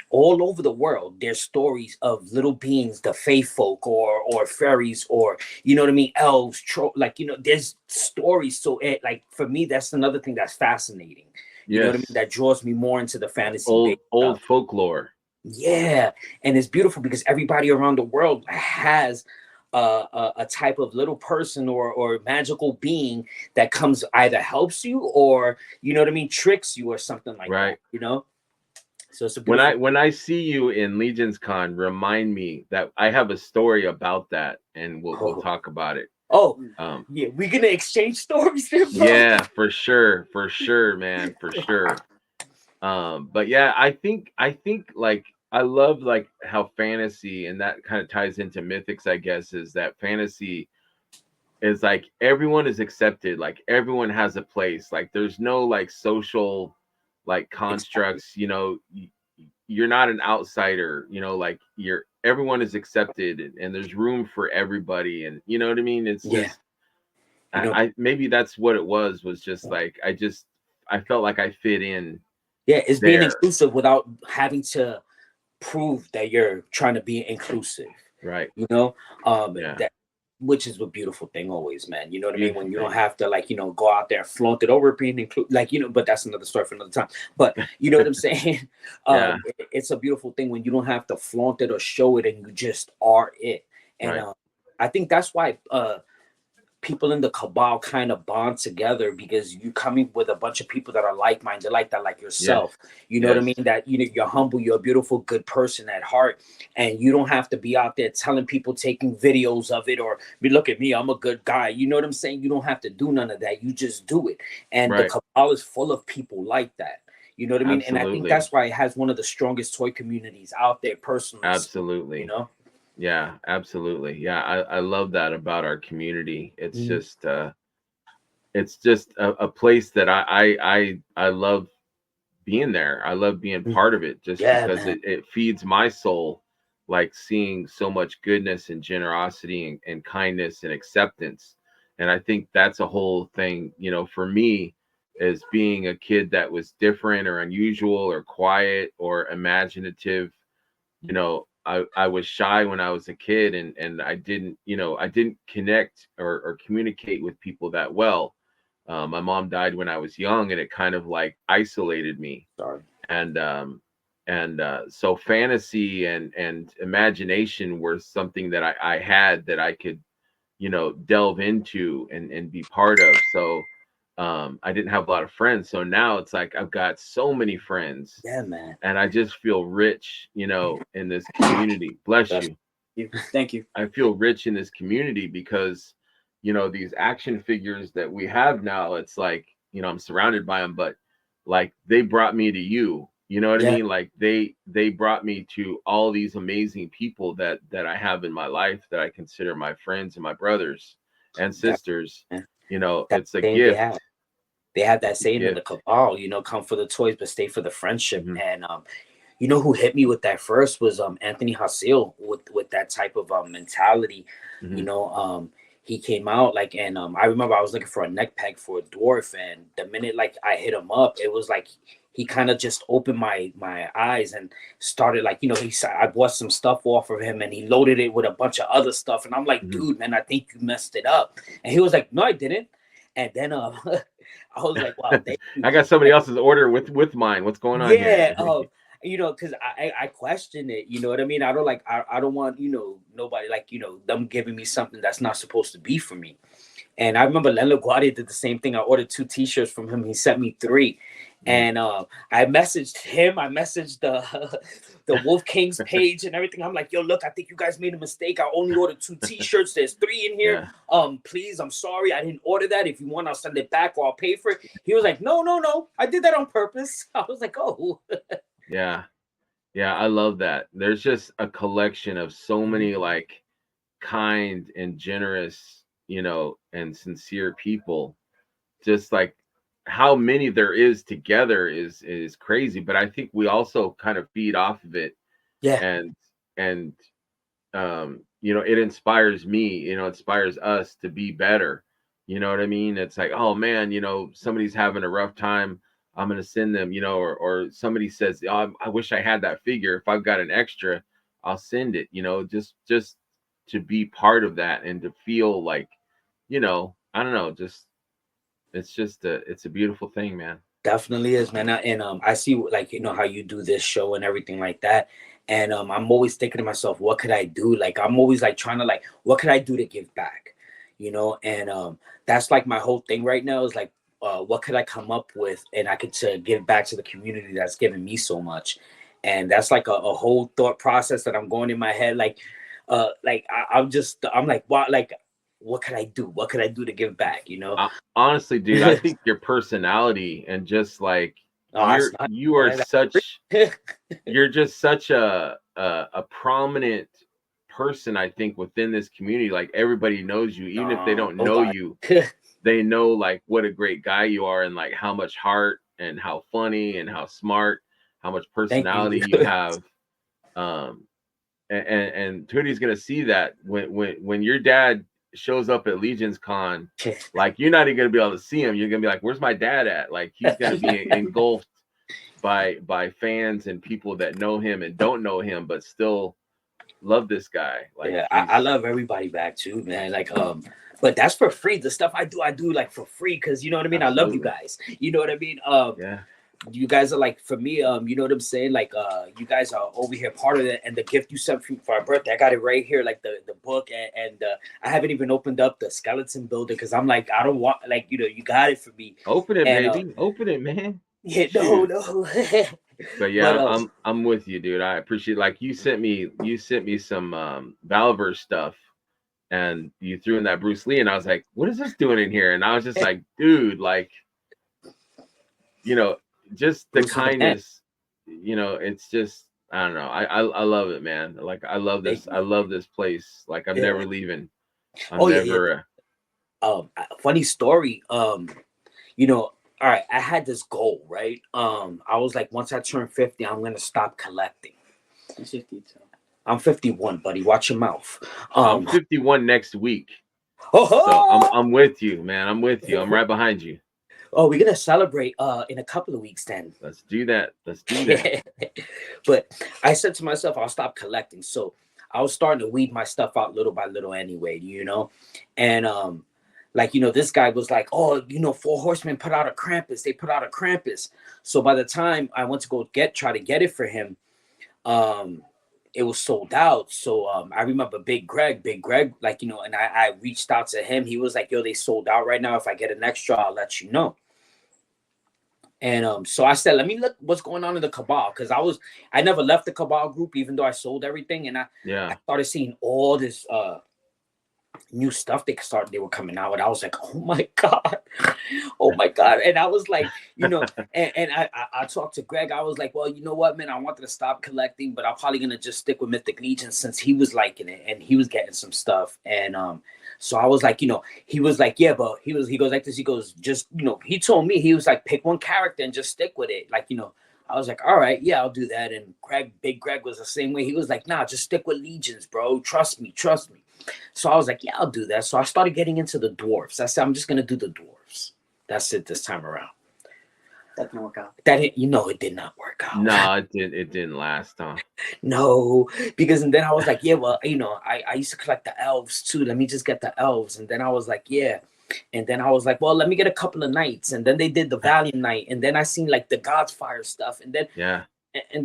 [SPEAKER 2] All over the world, there's stories of little beings, the fae folk, or fairies, or you know what I mean, elves, like there's stories. So like for me, that's another thing that's fascinating. You know what I mean? That draws me more into the fantasy.
[SPEAKER 1] Old folklore.
[SPEAKER 2] Yeah, and it's beautiful because everybody around the world has a type of little person or magical being that comes, either helps you or you know what I mean, tricks you or something like that. So it's a
[SPEAKER 1] when I see you in Legion's Con, remind me that I have a story about that, and we'll talk about it.
[SPEAKER 2] Oh, yeah, we're gonna exchange stories there, bro.
[SPEAKER 1] Yeah, for sure, man, for sure. But yeah, I think like I love like how fantasy, and that kind of ties into Mythics, I guess, is that fantasy is like everyone is accepted, like everyone has a place, like there's no like social like constructs, you're not an outsider, like everyone is accepted, and there's room for everybody, and you know what I mean? It's just I maybe that's what it was just like I felt like I fit in.
[SPEAKER 2] Yeah, it's being inclusive without having to prove that you're trying to be inclusive.
[SPEAKER 1] Right.
[SPEAKER 2] That, which is a beautiful thing always, man. You know what I mean? When you don't have to like, go out there and flaunt it over being included, like, but that's another story for another time. But you know what I'm saying? It's a beautiful thing when you don't have to flaunt it or show it and you just are it. And I think that's why people in the cabal kind of bond together, because you coming with a bunch of people that are like-minded, like that, like yourself. You know what I mean? That you're humble, you're a beautiful, good person at heart, and you don't have to be out there telling people, taking videos of it, or look at me, I'm a good guy. You know what I'm saying? You don't have to do none of that. You just do it. And the cabal is full of people like that. You know what I mean?
[SPEAKER 1] Absolutely.
[SPEAKER 2] And I think that's why it has one of the strongest toy communities out there, personally.
[SPEAKER 1] Absolutely. Yeah, absolutely. Yeah, I love that about our community. It's just a place that I love being there. I love being part of it, just because it feeds my soul, like seeing so much goodness and generosity and kindness and acceptance. And I think that's a whole thing, for me, as being a kid that was different or unusual or quiet or imaginative. I was shy when I was a kid, and I didn't connect or communicate with people that well. My mom died when I was young, and it kind of like isolated me.
[SPEAKER 2] Sorry.
[SPEAKER 1] And so fantasy and imagination were something that I had that I could, delve into and be part of. So I didn't have a lot of friends. So now it's like I've got so many friends.
[SPEAKER 2] Yeah, man.
[SPEAKER 1] And I just feel rich, in this community. Bless you.
[SPEAKER 3] Thank you.
[SPEAKER 1] I feel rich in this community because, these action figures that we have now, it's like, I'm surrounded by them, but like they brought me to you. You know what I mean? Like they brought me to all these amazing people that I have in my life that I consider my friends and my brothers and sisters. It's a gift.
[SPEAKER 2] They have that saying in the cabal, come for the toys, but stay for the friendship. And who hit me with that first was Anthony Hasil with that type of mentality. he came out like, and I remember I was looking for a neck peg for a dwarf, and the minute like I hit him up, it was like he kind of just opened my eyes and started like, you know, I bought some stuff off of him and he loaded it with a bunch of other stuff, and I'm like, dude, man, I think you messed it up. And he was like, no, I didn't. And then I was like, wow, thank you.
[SPEAKER 1] I got somebody else's order with mine. What's going on here?
[SPEAKER 2] You know, because I question it, you know what I mean? I don't like, I don't want, you know, nobody like, you know, them giving me something that's not supposed to be for me. And I remember Len LaGuardia did the same thing. I ordered 2 t-shirts from him. He sent me 3. And I messaged him. I messaged the Wolf Kings page and everything. I'm like, yo, look, I think you guys made a mistake. I only ordered 2 t-shirts. There's 3 in here. Please, I'm sorry. I didn't order that. If you want, I'll send it back or I'll pay for it. He was like, no. I did that on purpose. I was like, oh.
[SPEAKER 1] Yeah, I love that. There's just a collection of so many like kind and generous, you know, and sincere people. Just like how many there is together is crazy, but I think we also kind of feed off of it.
[SPEAKER 2] Yeah.
[SPEAKER 1] And you know, it inspires me, you know, inspires us to be better. You know what I mean? It's like, oh man, you know, somebody's having a rough time, I'm going to send them, you know, or somebody says, oh, I wish I had that figure. If I've got an extra, I'll send it, you know, just to be part of that and to feel like, you know, I don't know, just, it's a beautiful thing, man.
[SPEAKER 2] Definitely is, man. And I see like, you know, how you do this show and everything like that. And I'm always thinking to myself, what could I do? Like, I'm always like trying to like, what could I do to give back? You know, and that's like my whole thing right now is like, what could I come up with and I could to give back to the community that's given me so much. And that's like a whole thought process that I'm going in my head. Like I'm like, wow, like, what could I do? What could I do to give back? You know,
[SPEAKER 1] honestly, dude, I think your personality and just like you're just such a prominent person, I think, within this community. Like everybody knows you, even if they don't know you. They know like what a great guy you are and like how much heart and how funny and how smart, how much personality you have. And Tootie's gonna see that when your dad shows up at Legion's Con, like you're not even gonna be able to see him. You're gonna be like, where's my dad at? Like he's gonna be engulfed by fans and people that know him and don't know him, but still love this guy. Like
[SPEAKER 2] yeah, I love everybody back too, man. Like but that's for free. The stuff I do like for free because you know what I mean. Absolutely. I love you guys. You know what I mean. Yeah. You guys are like for me. You know what I'm saying. Like you guys are over here part of it, and the gift you sent for our birthday, I got it right here. Like the book, and I haven't even opened up the skeleton builder because I'm like I don't want like you know you got it for me.
[SPEAKER 1] Open it, baby. Open it, man.
[SPEAKER 2] Yeah, no.
[SPEAKER 1] But yeah, I'm with you, dude. I appreciate like you sent me some Valverse stuff. And you threw in that Bruce Lee, and I was like, "What is this doing in here?" And I was just like, "Dude, like, you know, just the kindness, you know, it's just, I don't know. I love it, man. Like, I love this. I love this place. Like, I'm never leaving. I'm never.
[SPEAKER 2] Funny story. You know, all right. I had this goal, right? I was like, once I turn 50, I'm gonna stop collecting.
[SPEAKER 3] 52.
[SPEAKER 2] I'm 51, buddy. Watch your mouth.
[SPEAKER 1] I'm 51 next week. So I'm with you, man. I'm with you. I'm right behind you.
[SPEAKER 2] Oh, we're gonna celebrate in a couple of weeks then.
[SPEAKER 1] Let's do that.
[SPEAKER 2] But I said to myself, I'll stop collecting. So I was starting to weed my stuff out little by little anyway, you know. And like, you know, this guy was like, oh, you know, 4 Horsemen put out a Krampus. They put out a Krampus. So by the time I went to go try to get it for him, it was sold out. So I remember Big Greg, like, you know, and I reached out to him. He was like, yo, they sold out right now. If I get an extra, I'll let you know. And so I said, let me look what's going on in the Cabal. Because I never left the Cabal group, even though I sold everything. And I started seeing all this new stuff they were coming out with. I was like, oh my god. And I was like, you know, and I talked to Greg. I was like, well, you know what, man, I wanted to stop collecting, but I'm probably gonna just stick with Mythic Legion since he was liking it and he was getting some stuff. And so I was like, you know, he was like, yeah, but he goes like this, he goes, just, you know, he told me, he was like, pick one character and just stick with it. Like, you know, I was like, all right, yeah, I'll do that. And Big Greg was the same way. He was like, nah, just stick with Legions, bro. Trust me. So I was like, yeah, I'll do that. So I started getting into the dwarfs. I said, I'm just gonna do the dwarfs. That's it this time around.
[SPEAKER 3] That didn't work out.
[SPEAKER 2] It did not work out.
[SPEAKER 1] No, it didn't last, huh?
[SPEAKER 2] No, because and then I was like, yeah, well, I used to collect the elves too. Let me just get the elves. And then I was like, yeah. And then I was like, well, let me get a couple of knights. And then they did the Valiant Knight. And then I seen like the God's Fire stuff. And then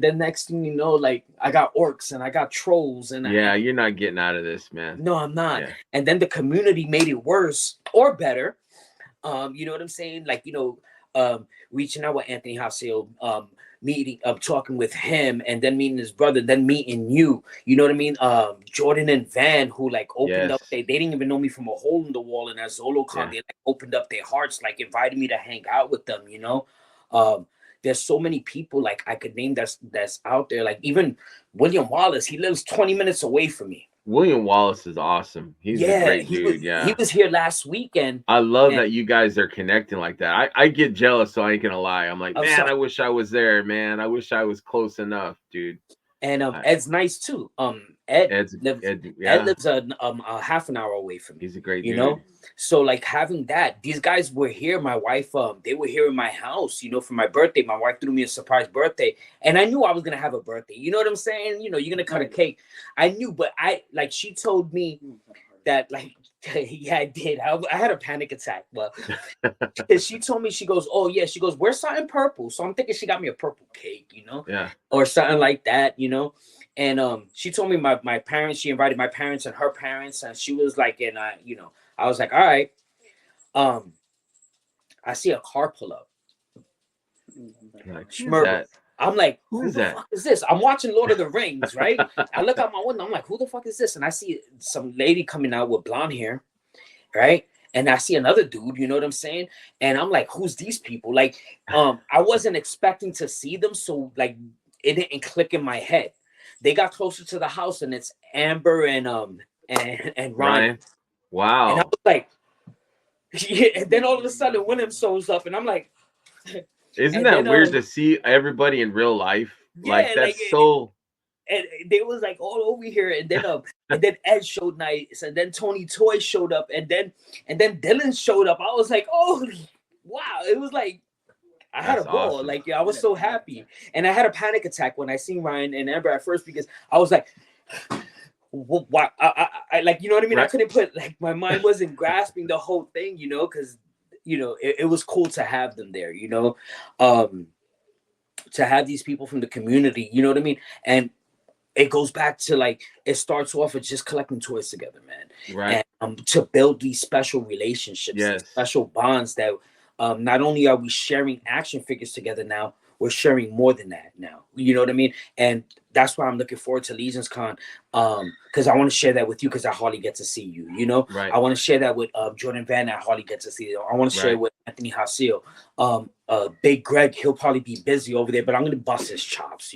[SPEAKER 2] then next thing you know, like I got orcs and I got trolls and
[SPEAKER 1] you're not getting out of this, man.
[SPEAKER 2] No, I'm not. Yeah. And then the community made it worse or better. You know what I'm saying? Like, reaching out with Anthony Haseo, meeting, talking with him, and then meeting his brother, then meeting you. You know what I mean? Jordan and Van, who like opened up. They didn't even know me from a hole in the wall. And at ZoloCon, they like opened up their hearts, like invited me to hang out with them. There's so many people like I could name that's out there. Like even William Wallace, he lives 20 minutes away from me.
[SPEAKER 1] William Wallace is awesome. He's a great dude.
[SPEAKER 2] He was here last weekend.
[SPEAKER 1] I love that you guys are connecting like that. I get jealous, so I ain't gonna lie. I'm like, man, I wish I was there, man. I wish I was close enough, dude.
[SPEAKER 2] And Ed's nice too. Ed lives a half an hour away from me.
[SPEAKER 1] He's a great
[SPEAKER 2] dude.
[SPEAKER 1] You know?
[SPEAKER 2] So like having that, these guys were here. My wife, they were here in my house, for my birthday. My wife threw me a surprise birthday. And I knew I was gonna have a birthday. You know what I'm saying? You're gonna cut a cake. I knew, but she told me that yeah, I did. I had a panic attack. Well, she told me, she goes, oh yeah, she goes, wear something purple. So I'm thinking she got me a purple cake, or something like that, And she told me my parents, she invited my parents and her parents, and she was like, and I was like, all right. I see a car pull up. I'm like, who the fuck is this? I'm watching Lord of the Rings, right? I look out my window. I'm like, who the fuck is this? And I see some lady coming out with blonde hair, right? And I see another dude, you know what I'm saying? And I'm like, who's these people? Like, I wasn't expecting to see them, so like, it didn't click in my head. They got closer to the house, and it's Amber and Ryan.
[SPEAKER 1] Wow.
[SPEAKER 2] And I was like, yeah. And then all of a sudden, William shows up, and I'm like.
[SPEAKER 1] Isn't that weird to see everybody in real life? Like that's so.
[SPEAKER 2] And they was like all over here, and then and then Ed showed nice, and then Tony Toy showed up, and then Dylan showed up. I was like, oh wow! It was like I had a ball. Awesome. Like I was so happy, and I had a panic attack when I seen Ryan and Amber at first because I was like. What I like, you know what I mean? Right. I couldn't put like my mind wasn't grasping the whole thing, because. It was cool to have them there, to have these people from the community, you know what I mean? And it goes back to like, it starts off with just collecting toys together, man.
[SPEAKER 1] Right.
[SPEAKER 2] And to build these special relationships, special bonds that not only are we sharing action figures together now, we're sharing more than that now. You know what I mean? And that's why I'm looking forward to Legions Con, because I want to share that with you because I hardly get to see you, Right. I want to share that with Jordan Van. I hardly get to see you. I want to share it with Anthony Haseo. Big Greg, he'll probably be busy over there, but I'm going to bust his chops,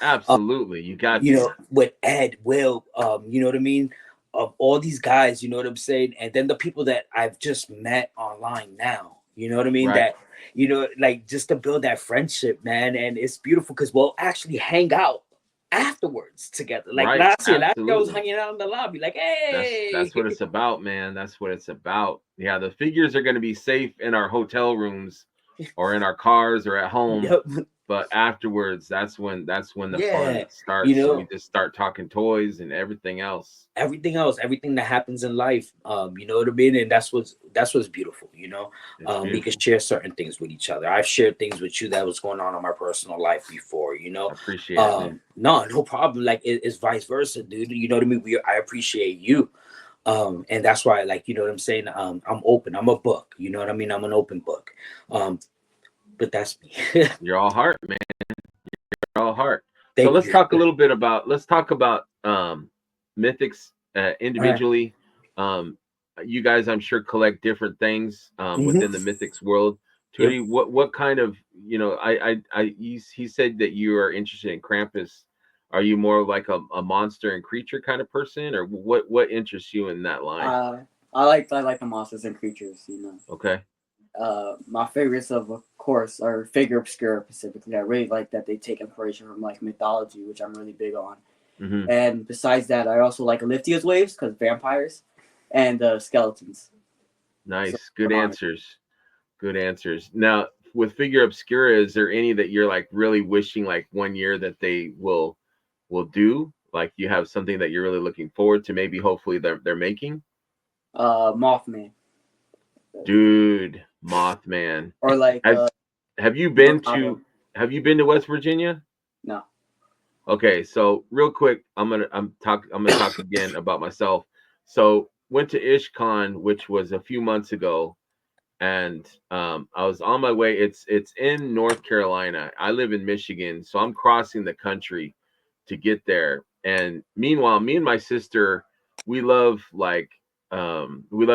[SPEAKER 1] Absolutely. You got
[SPEAKER 2] with Ed, Will, you know what I mean? Of all these guys, you know what I'm saying? And then the people that I've just met online now, you know what I mean?
[SPEAKER 1] Right.
[SPEAKER 2] That, like just to build that friendship, man. And it's beautiful because we'll actually hang out afterwards together. Like last year I was hanging out in the lobby, like, hey.
[SPEAKER 1] That's what it's about, man. That's what it's about. Yeah, the figures are going to be safe in our hotel rooms or in our cars or at home. Yep. But afterwards, that's when the fun starts. We just start talking toys and everything else.
[SPEAKER 2] Everything that happens in life. You know what I mean? And that's what's beautiful, beautiful. We can share certain things with each other. I've shared things with you that was going on in my personal life before,
[SPEAKER 1] I appreciate it.
[SPEAKER 2] No problem. Like it's vice versa, dude. You know what I mean? I appreciate you. And that's why, like, you know what I'm saying? I'm open. I'm a book. You know what I mean? I'm an open book. But that's me.
[SPEAKER 1] You're all heart, man. You're all heart. So let's talk a little bit about Mythics individually. Right. You guys, I'm sure, collect different things within the Mythics world. Tootie, what kind of, he said that you are interested in Krampus. Are you more like a monster and creature kind of person, or what interests you in that line?
[SPEAKER 3] I like the monsters and creatures,
[SPEAKER 1] Okay.
[SPEAKER 3] My favorites, of course, are Figure Obscura specifically. I really like that they take inspiration from like mythology, which I'm really big on.
[SPEAKER 1] Mm-hmm.
[SPEAKER 3] And besides that, I also like Alithio's waves because vampires and skeletons.
[SPEAKER 1] Nice.
[SPEAKER 3] So,
[SPEAKER 1] Good answers. Good answers. Now, with Figure Obscura, is there any that you're like really wishing like one year that they will do? Like you have something that you're really looking forward to, maybe hopefully they're making?
[SPEAKER 3] Mothman.
[SPEAKER 1] Dude, Mothman.
[SPEAKER 3] Or like
[SPEAKER 1] have you been
[SPEAKER 3] Dorado.
[SPEAKER 1] to West Virginia?
[SPEAKER 3] No.
[SPEAKER 1] Okay, so real quick, I'm gonna talk again about myself. So went to IshCon, which was a few months ago, and I was on my way. It's in North Carolina. I live in Michigan, so I'm crossing the country to get there. And meanwhile, me and my sister, we love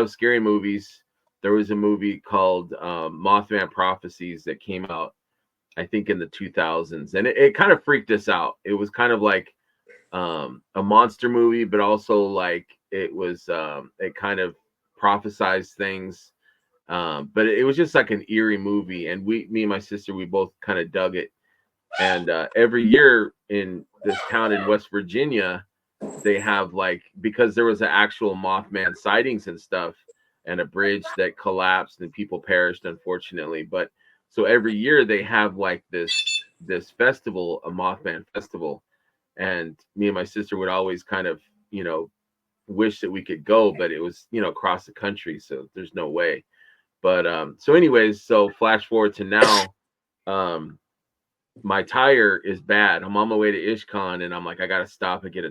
[SPEAKER 1] scary movies. There was a movie called Mothman Prophecies that came out, I think, in the 2000s, and it kind of freaked us out. It was kind of like a monster movie, but also like it was it kind of prophesized things. But it was just like an eerie movie, and me and my sister, we both kind of dug it. And every year in this town in West Virginia, they have like, because there was an actual Mothman sightings and stuff, and a bridge that collapsed and people perished, unfortunately. But so every year they have like this festival, a Mothman festival, and me and my sister would always kind of wish that we could go, but it was across the country, so there's no way. But so anyways, so flash forward to now, my tire is bad. I'm on my way to IshCon, and I'm like, I gotta stop and get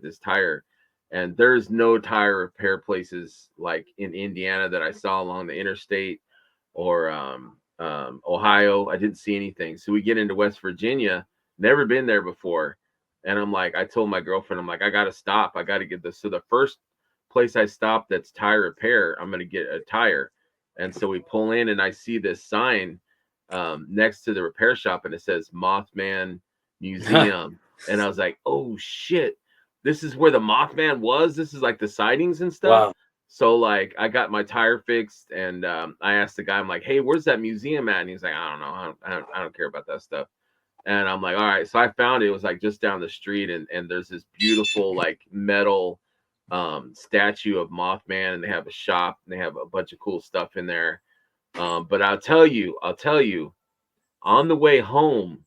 [SPEAKER 1] this tire. And there's no tire repair places like in Indiana that I saw along the interstate, or Ohio. I didn't see anything. So we get into West Virginia, never been there before. And I'm like, I told my girlfriend, I'm like, I gotta stop. I gotta get this. So the first place I stopped that's tire repair, I'm gonna get a tire. And so we pull in, and I see this sign next to the repair shop, and it says Mothman Museum. And I was like, oh shit, this is where the Mothman was. This is like the sightings and stuff.
[SPEAKER 2] Wow.
[SPEAKER 1] So like I got my tire fixed, and I asked the guy, I'm like, hey, where's that museum at? And he's like, I don't know. I don't care about that stuff. And I'm like, all right. So I found it. It was like just down the street, and there's this beautiful like metal statue of Mothman, and they have a shop, and they have a bunch of cool stuff in there. But I'll tell you, on the way home,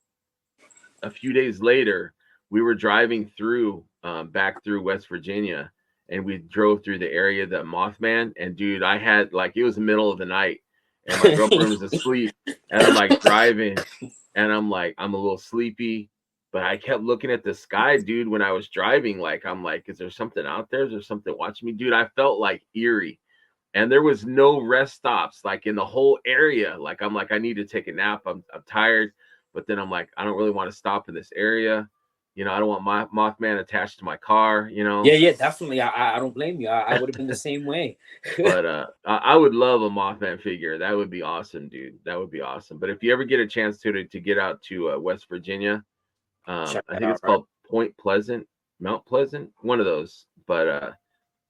[SPEAKER 1] a few days later, we were driving through back through West Virginia, and we drove through the area that Mothman. And dude, I had like, it was the middle of the night, and my girlfriend was asleep, and I'm like driving, and I'm like, I'm a little sleepy, but I kept looking at the sky, dude, when I was driving. Like, I'm like, is there something out there? Is there something watching me? Dude, I felt like eerie. And there was no rest stops like in the whole area. Like, I'm like, I need to take a nap. I'm tired. But then I'm like, I don't really want to stop in this area. I don't want my Mothman attached to my car,
[SPEAKER 2] Yeah, definitely. I don't blame you. I would have been the same way.
[SPEAKER 1] But I would love a Mothman figure. That would be awesome, dude. That would be awesome. But if you ever get a chance to get out to West Virginia, I think it's called Point Pleasant, Mount Pleasant, one of those. But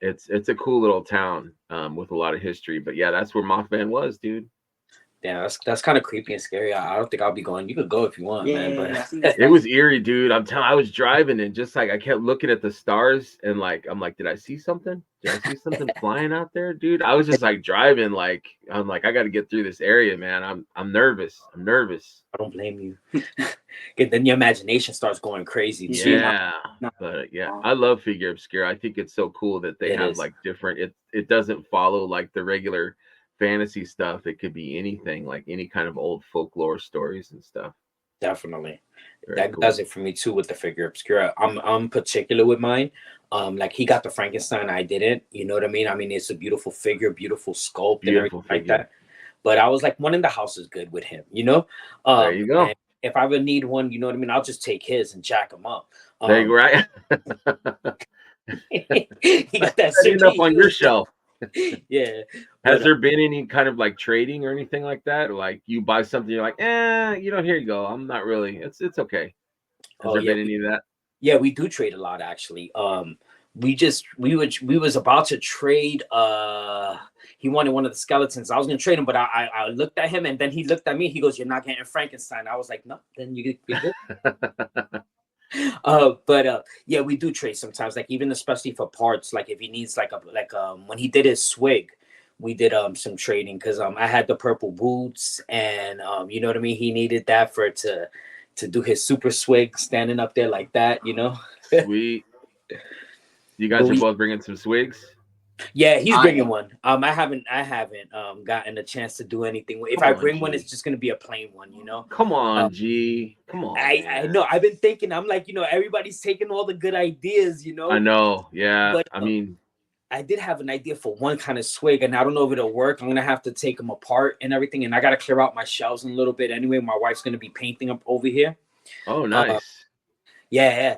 [SPEAKER 1] it's a cool little town with a lot of history. But yeah, that's where Mothman was, dude.
[SPEAKER 2] Yeah, that's kind of creepy and scary. I don't think I'll be going. You could go if you want, man. But
[SPEAKER 1] it was eerie, dude. I was driving, and just like I kept looking at the stars, and like I'm like, did I see something? Did I see something flying out there, dude? I was just like driving, like I'm like, I got to get through this area, man. I'm nervous. I
[SPEAKER 2] don't blame you. Then your imagination starts going crazy too.
[SPEAKER 1] Yeah, but yeah, I love Figure Obscura. I think it's so cool that they have like different. It doesn't follow like the regular fantasy stuff. It could be anything, like any kind of old folklore stories and stuff.
[SPEAKER 2] Definitely. That cool. Does it for me too with the Figure Obscura. I'm particular with mine. Like he got the Frankenstein, I didn't. You know what I mean? I mean, it's a beautiful figure, beautiful sculpt, and everything like that. But I was like, one in the house is good with him,
[SPEAKER 1] there you go.
[SPEAKER 2] If I ever need one, you know what I mean, I'll just take his and jack him up.
[SPEAKER 1] There you go, right?
[SPEAKER 2] He got that
[SPEAKER 1] setting up on your shelf.
[SPEAKER 2] Yeah.
[SPEAKER 1] Has there been any kind of like trading or anything like that? Like you buy something, you're like, here you go. I'm not really. It's okay. Has there been any of that?
[SPEAKER 2] Yeah, we do trade a lot actually. We was about to trade. He wanted one of the skeletons. I was gonna trade him, but I looked at him, and then he looked at me. He goes, "You're not getting Frankenstein." I was like, "No, then you get good." Yeah, we do trade sometimes, like even especially for parts, like if he needs like when he did his swig, we did some trading because I had the purple boots, and you know what I mean, he needed that for to do his super swig standing up there like that, you know.
[SPEAKER 1] Sweet. You guys are both bringing some swigs?
[SPEAKER 2] Yeah, he's bringing one. I haven't gotten a chance to do anything. If I bring one, it's just gonna be a plain one, you know.
[SPEAKER 1] Come on, G. Come on.
[SPEAKER 2] I know. I've been thinking. I'm like, you know, everybody's taking all the good ideas, you know.
[SPEAKER 1] I know. Yeah.
[SPEAKER 2] But
[SPEAKER 1] I mean,
[SPEAKER 2] I did have an idea for one kind of swig, and I don't know if it'll work. I'm gonna have to take them apart and everything, and I gotta clear out my shelves in a little bit anyway. My wife's gonna be painting up over here.
[SPEAKER 1] Oh, nice.
[SPEAKER 2] Yeah.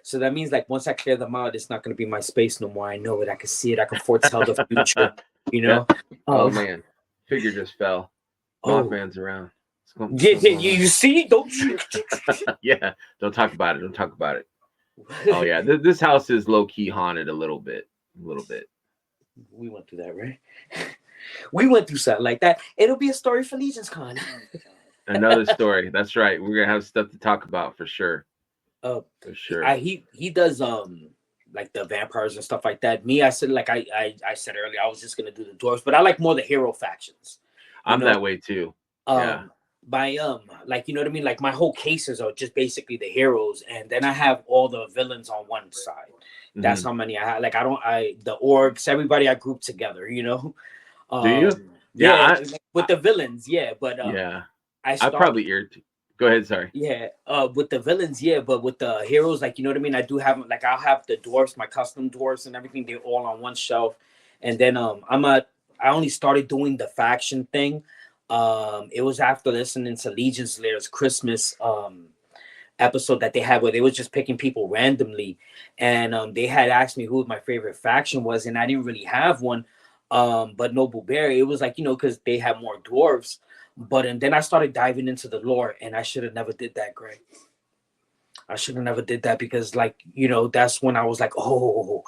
[SPEAKER 2] So that means like once I clear them out, it's not going to be my space no more. I know it. I can see it. I can foretell the future. You know.
[SPEAKER 1] Yeah. Oh man, figure just fell. Mothman's around.
[SPEAKER 2] You see? Don't you?
[SPEAKER 1] Yeah. Don't talk about it. Don't talk about it. Oh yeah, this house is low key haunted a little bit. A little bit.
[SPEAKER 2] We went through that, right? We went through something like that. It'll be a story for Legion's Con.
[SPEAKER 1] Another story. That's right. We're gonna have stuff to talk about for sure. For sure.
[SPEAKER 2] He does like the vampires and stuff like that. Me, I said like I said earlier, I was just gonna do the dwarves, but I like more the hero factions.
[SPEAKER 1] I'm that way too. Yeah.
[SPEAKER 2] By like, you know what I mean? Like my whole cases are just basically the heroes, and then I have all the villains on one side. That's how many I have. Like the orcs, everybody I group together, you know.
[SPEAKER 1] Do you?
[SPEAKER 2] Yeah, with the villains, yeah. But
[SPEAKER 1] yeah, I probably irritated. Go ahead, sorry.
[SPEAKER 2] Yeah, with the villains, yeah, but with the heroes, like, you know what I mean? I do have, like, I'll have the dwarfs, my custom dwarfs and everything. They're all on one shelf. And then I only started doing the faction thing. It was after listening to Legion Slayer's Christmas episode that they had where they was just picking people randomly. And they had asked me who my favorite faction was, and I didn't really have one. But Noble Bear, it was like, you know, because they have more dwarfs. But and then I started diving into the lore, and I should have never did that, Greg. I should have never did that because, like, you know, that's when I was like, oh,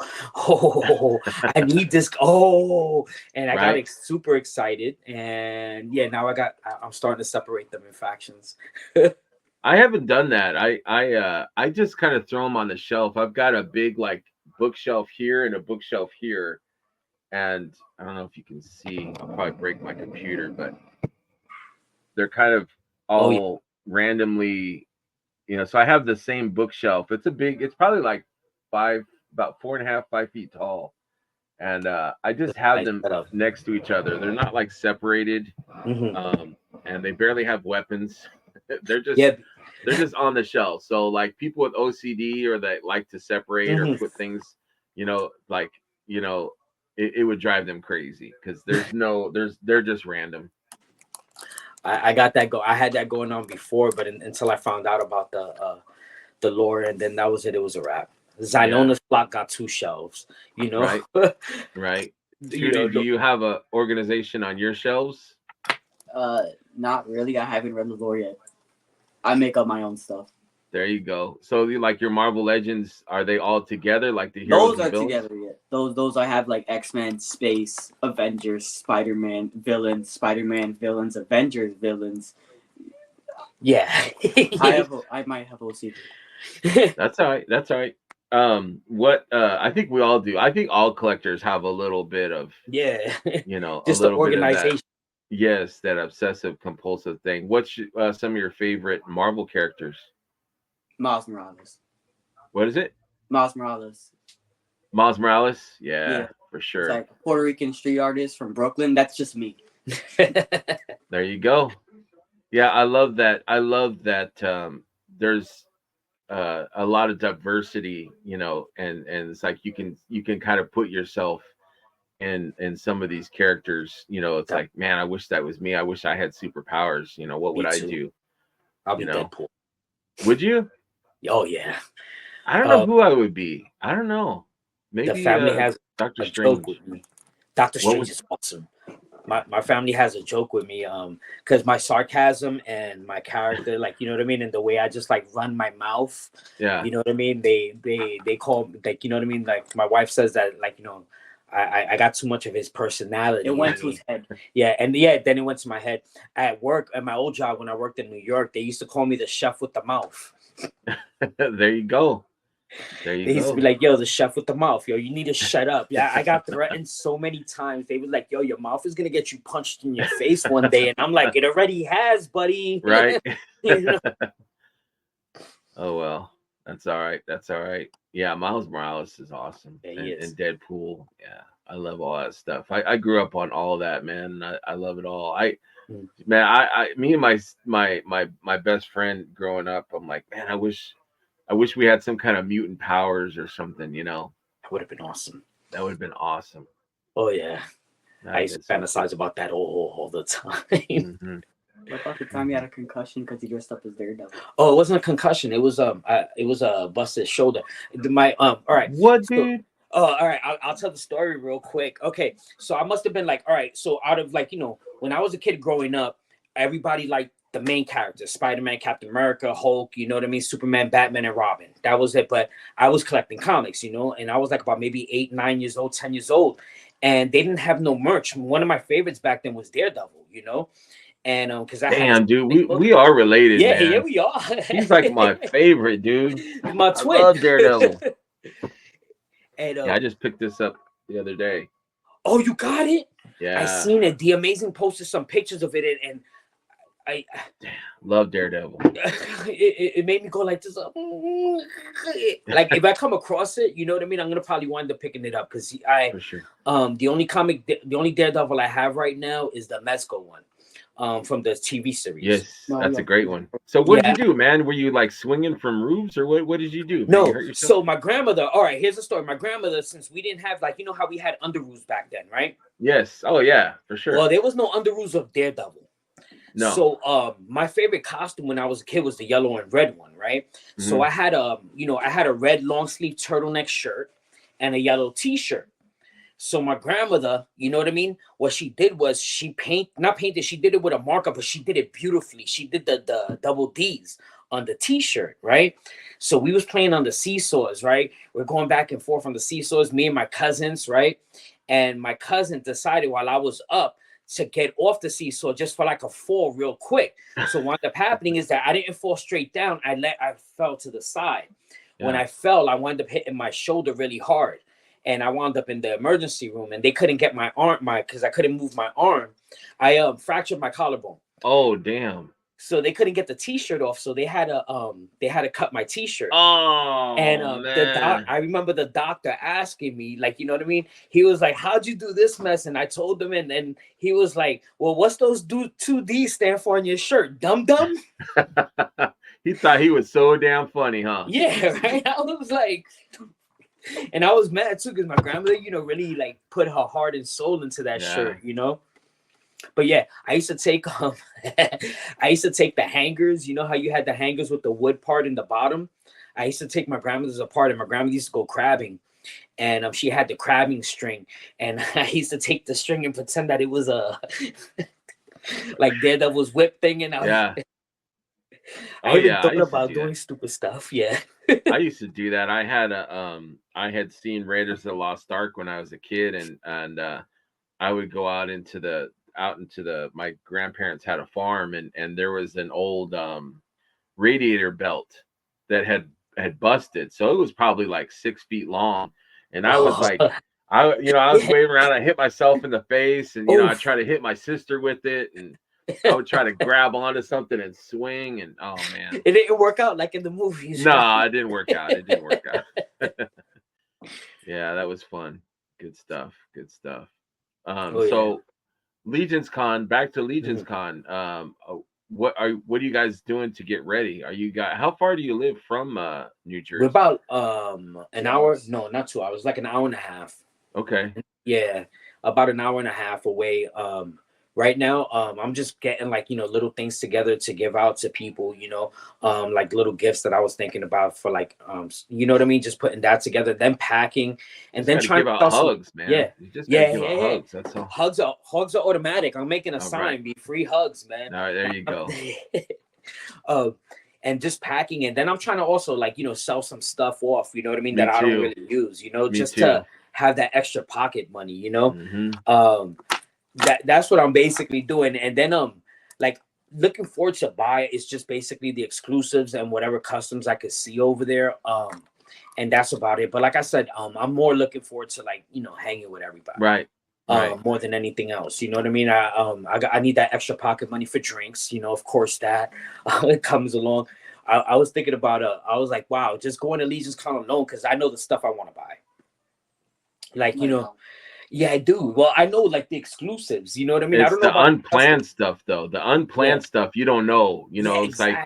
[SPEAKER 2] I need this. And I got super excited, and yeah, now I'm starting to separate them in factions.
[SPEAKER 1] I haven't done that. I just kind of throw them on the shelf. I've got a big like bookshelf here and a bookshelf here, and I don't know if you can see. I'll probably break my computer, but they're kind of all randomly, you know. So I have the same bookshelf. It's probably like about 4.5, 5 feet tall. And I just have them next to each other. They're not like separated. And they barely have weapons. They're just on the shelf. So like people with OCD or that like to separate or put things, you know, like, you know, it would drive them crazy because they're just random.
[SPEAKER 2] I got that I had that going on before, but until I found out about the lore, and then that was it. It was a wrap. Zinona's block got 2 shelves, you know.
[SPEAKER 1] Right. Do you have a organization on your shelves?
[SPEAKER 3] Not really. I haven't read the lore yet. I make up my own stuff.
[SPEAKER 1] There you go. So you like your Marvel Legends, are they all together? Like the heroes?
[SPEAKER 3] Those are together, yeah. Those I have like X-Men, Space, Avengers, Spider-Man, villains, Avengers, villains.
[SPEAKER 2] Yeah.
[SPEAKER 3] I might have OCD.
[SPEAKER 1] That's all right. I think we all do. I think all collectors have a little bit of, you know,
[SPEAKER 2] just a little organization.
[SPEAKER 1] Yes, that obsessive compulsive thing. What's some of your favorite Marvel characters?
[SPEAKER 3] Miles Morales.
[SPEAKER 1] What is it?
[SPEAKER 3] Miles Morales.
[SPEAKER 1] Miles Morales? Yeah, for sure.
[SPEAKER 3] It's like a Puerto Rican street artist from Brooklyn. That's just me.
[SPEAKER 1] There you go. Yeah, I love that. There's a lot of diversity, you know, and it's like you can kind of put yourself in some of these characters, you know. It's like, man, I wish that was me. I wish I had superpowers. You know, what would I do?
[SPEAKER 2] I'll be Deadpool.
[SPEAKER 1] Would you?
[SPEAKER 2] Oh yeah.
[SPEAKER 1] I don't know who I would be. I don't know. Maybe
[SPEAKER 2] the family has
[SPEAKER 1] Doctor
[SPEAKER 2] Strange. Joke with me. Doctor Strange is awesome. My family has a joke with me, because my sarcasm and my character, like, you know what I mean, and the way I just like run my mouth. Yeah. You know what I mean? They call, like, you know what I mean? Like my wife says that, like, you know, I got too much of his personality.
[SPEAKER 3] It went to his head.
[SPEAKER 2] Yeah, and then it went to my head. At work, at my old job when I worked in New York, they used to call me the chef with the mouth.
[SPEAKER 1] There you go. There you
[SPEAKER 2] They used to be
[SPEAKER 1] go.
[SPEAKER 2] like, yo, the chef with the mouth, yo, you need to shut up. Yeah, I got threatened so many times. They were like, yo, your mouth is gonna get you punched in your face one day. And I'm like, it already has, buddy.
[SPEAKER 1] Right.
[SPEAKER 2] You know?
[SPEAKER 1] Oh well. That's all right. That's all right. Yeah, Miles Morales is awesome.
[SPEAKER 2] Yeah, he is.
[SPEAKER 1] And Deadpool. Yeah. I love all that stuff. I grew up on all of that, man. I love it all. Man, me and my best friend growing up, I'm like, man, I wish we had some kind of mutant powers or something, you know.
[SPEAKER 2] That would have been awesome.
[SPEAKER 1] That would have been awesome.
[SPEAKER 2] Oh yeah.
[SPEAKER 1] That
[SPEAKER 2] I used to fantasize about that all the time.
[SPEAKER 1] Mm-hmm.
[SPEAKER 3] What about the time you had a concussion because you dressed up as Daredevil?
[SPEAKER 2] Oh, it wasn't a concussion. It was a busted shoulder. All right.
[SPEAKER 1] What, dude?
[SPEAKER 2] Oh, all right. I'll tell the story real quick. Okay, so I must have been like, all right. So out of like, when I was a kid growing up, everybody liked the main characters: Spider-Man, Captain America, Hulk. You know what I mean? Superman, Batman, and Robin. That was it. But I was collecting comics, and I was like about maybe 8, 9 years old, 10 years old, and they didn't have no merch. One of my favorites back then was Daredevil. And because
[SPEAKER 1] dude, we are related.
[SPEAKER 2] Yeah,
[SPEAKER 1] man.
[SPEAKER 2] Yeah, we are.
[SPEAKER 1] He's like my favorite, dude.
[SPEAKER 2] My twin.
[SPEAKER 1] I love Daredevil.
[SPEAKER 2] And
[SPEAKER 1] yeah, I just picked this up the other day.
[SPEAKER 2] Oh, you got it?
[SPEAKER 1] Yeah,
[SPEAKER 2] I seen it. The Amazing posted some pictures of it, and I
[SPEAKER 1] love Daredevil.
[SPEAKER 2] It made me go like this. Like if I come across it, you know what I mean? I'm gonna probably wind up picking it up because
[SPEAKER 1] For sure.
[SPEAKER 2] The only Daredevil I have right now is the Mezco one. From the TV series.
[SPEAKER 1] Yes, that's a great one. So what did you do, man? Were you like swinging from roofs or what did you do?
[SPEAKER 2] No, so my grandmother, all right, here's the story. My grandmother, since we didn't have like, how we had under roofs back then, right?
[SPEAKER 1] Yes. Oh yeah, for sure.
[SPEAKER 2] Well, there was no under roofs of Daredevil.
[SPEAKER 1] No.
[SPEAKER 2] So my favorite costume when I was a kid was the yellow and red one, right? Mm-hmm. So I had a red long sleeve turtleneck shirt and a yellow t-shirt. So my grandmother, you know what I mean? What she did was she did it with a marker, but she did it beautifully. She did the double D's on the t-shirt, right? So we was playing on the seesaws, right? We're going back and forth on the seesaws, me and my cousins, right? And my cousin decided while I was up to get off the seesaw just for like a fall real quick. So what ended up happening is that I didn't fall straight down. I fell to the side. Yeah. When I fell, I wound up hitting my shoulder really hard. And I wound up in the emergency room, and they couldn't get my arm, because I couldn't move my arm. I fractured my collarbone.
[SPEAKER 1] Oh damn!
[SPEAKER 2] So they couldn't get the t-shirt off, so they had to cut my t-shirt.
[SPEAKER 1] Oh,
[SPEAKER 2] and
[SPEAKER 1] man.
[SPEAKER 2] I remember the doctor asking me, like, you know what I mean? He was like, "How'd you do this mess?" And I told him, and he was like, "Well, what's those two D's stand for on your shirt? Dum dum."
[SPEAKER 1] He thought he was so damn funny, huh?
[SPEAKER 2] Yeah, right. I was like. And I was mad too because my grandmother, really like put her heart and soul into that shirt, But yeah, I used to take the hangers. You know how you had the hangers with the wood part in the bottom? I used to take my grandmother's apart, and my grandmother used to go crabbing, and she had the crabbing string, and I used to take the string and pretend that it was a like Daredevil's whip thing, and I thought about doing stupid stuff. Yeah.
[SPEAKER 1] I used to do that. I had seen Raiders of the Lost Ark when I was a kid, and I would go out into my grandparents had a farm, and there was an old radiator belt that had busted. So it was probably like 6 feet long. And I was like, I was waving around, I hit myself in the face, and I tried to hit my sister with it, and I would try to grab onto something and swing, and oh man,
[SPEAKER 2] it didn't work out like in the movies.
[SPEAKER 1] No, it didn't work out. Yeah, that was fun. Good stuff. So Legion's Con, back to Legion's Con. What are you guys doing to get ready? How far do you live from New Jersey?
[SPEAKER 2] We're about an hour. No, not 2 hours. Like an hour and a half.
[SPEAKER 1] Okay.
[SPEAKER 2] Yeah, about an hour and a half away. Right now, I'm just getting like, little things together to give out to people, like little gifts that I was thinking about for like, you know what I mean? Just putting that together, then packing, and then trying
[SPEAKER 1] to give out hugs, man.
[SPEAKER 2] Yeah.
[SPEAKER 1] You just give out hugs. That's all.
[SPEAKER 2] Hugs are automatic. I'm making a sign, right. Be free hugs, man.
[SPEAKER 1] All right, there you go.
[SPEAKER 2] And just packing, and then I'm trying to also like, sell some stuff off, you know what I mean? That I don't really use, just to have that extra pocket money,
[SPEAKER 1] Mm-hmm.
[SPEAKER 2] That's what I'm basically doing. And then like looking forward to buy it. It's just basically the exclusives and whatever customs I could see over there. And that's about it. But like I said, I'm more looking forward to, like, you know, hanging with everybody.
[SPEAKER 1] Right. Right.
[SPEAKER 2] More than anything else. You know what I mean? I need that extra pocket money for drinks. You know, of course that it comes along. I was thinking about I was like, wow, just going to Legion's Con alone, because I know the stuff I want to buy. Like, you know, yeah, I do. Well, I know like the exclusives. You know what I mean?
[SPEAKER 1] It's
[SPEAKER 2] I don't know
[SPEAKER 1] the
[SPEAKER 2] about
[SPEAKER 1] unplanned stuff, though. The unplanned stuff, you don't know. You know, it's
[SPEAKER 2] exactly.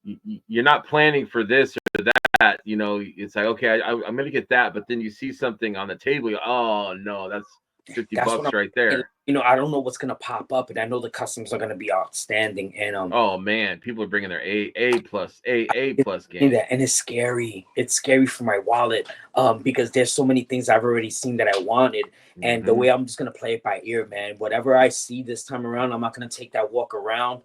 [SPEAKER 1] like you're not planning for this or that. You know, it's like, okay, I'm gonna get that, but then you see something on the table. Oh no, that's $50 right there.
[SPEAKER 2] You know, I don't know what's gonna pop up, and I know the customs are gonna be outstanding. And
[SPEAKER 1] oh man, people are bringing their A plus game.
[SPEAKER 2] That, and it's scary. It's scary for my wallet, because there's so many things I've already seen that I wanted, and the way I'm just gonna play it by ear, man. Whatever I see this time around, I'm not gonna take that walk around,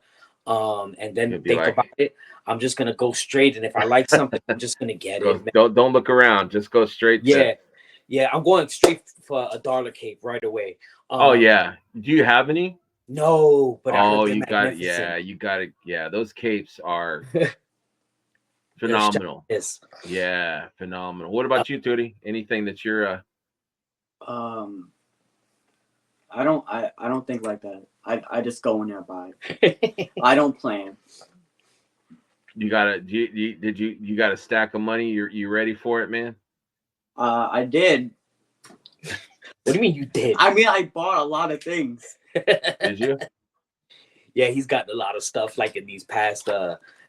[SPEAKER 2] and then think about it. I'm just gonna go straight, and if I like something, I'm just gonna get it. Man.
[SPEAKER 1] Don't look around. Just go straight.
[SPEAKER 2] Yeah, I'm going straight for a dollar cape right away.
[SPEAKER 1] Oh yeah, do you have any?
[SPEAKER 2] No, but
[SPEAKER 1] you got it. Yeah, you got it. Yeah, those capes are phenomenal. Yeah, phenomenal. What about you, Tootie? Anything that you're
[SPEAKER 3] I don't think like that. I just go in there and buy. I don't plan.
[SPEAKER 1] You got you got a stack of money? You ready for it, man?
[SPEAKER 3] I did.
[SPEAKER 2] What do you mean you did?
[SPEAKER 3] I mean, I bought a lot of things.
[SPEAKER 1] Did you?
[SPEAKER 2] Yeah, he's gotten a lot of stuff like in these past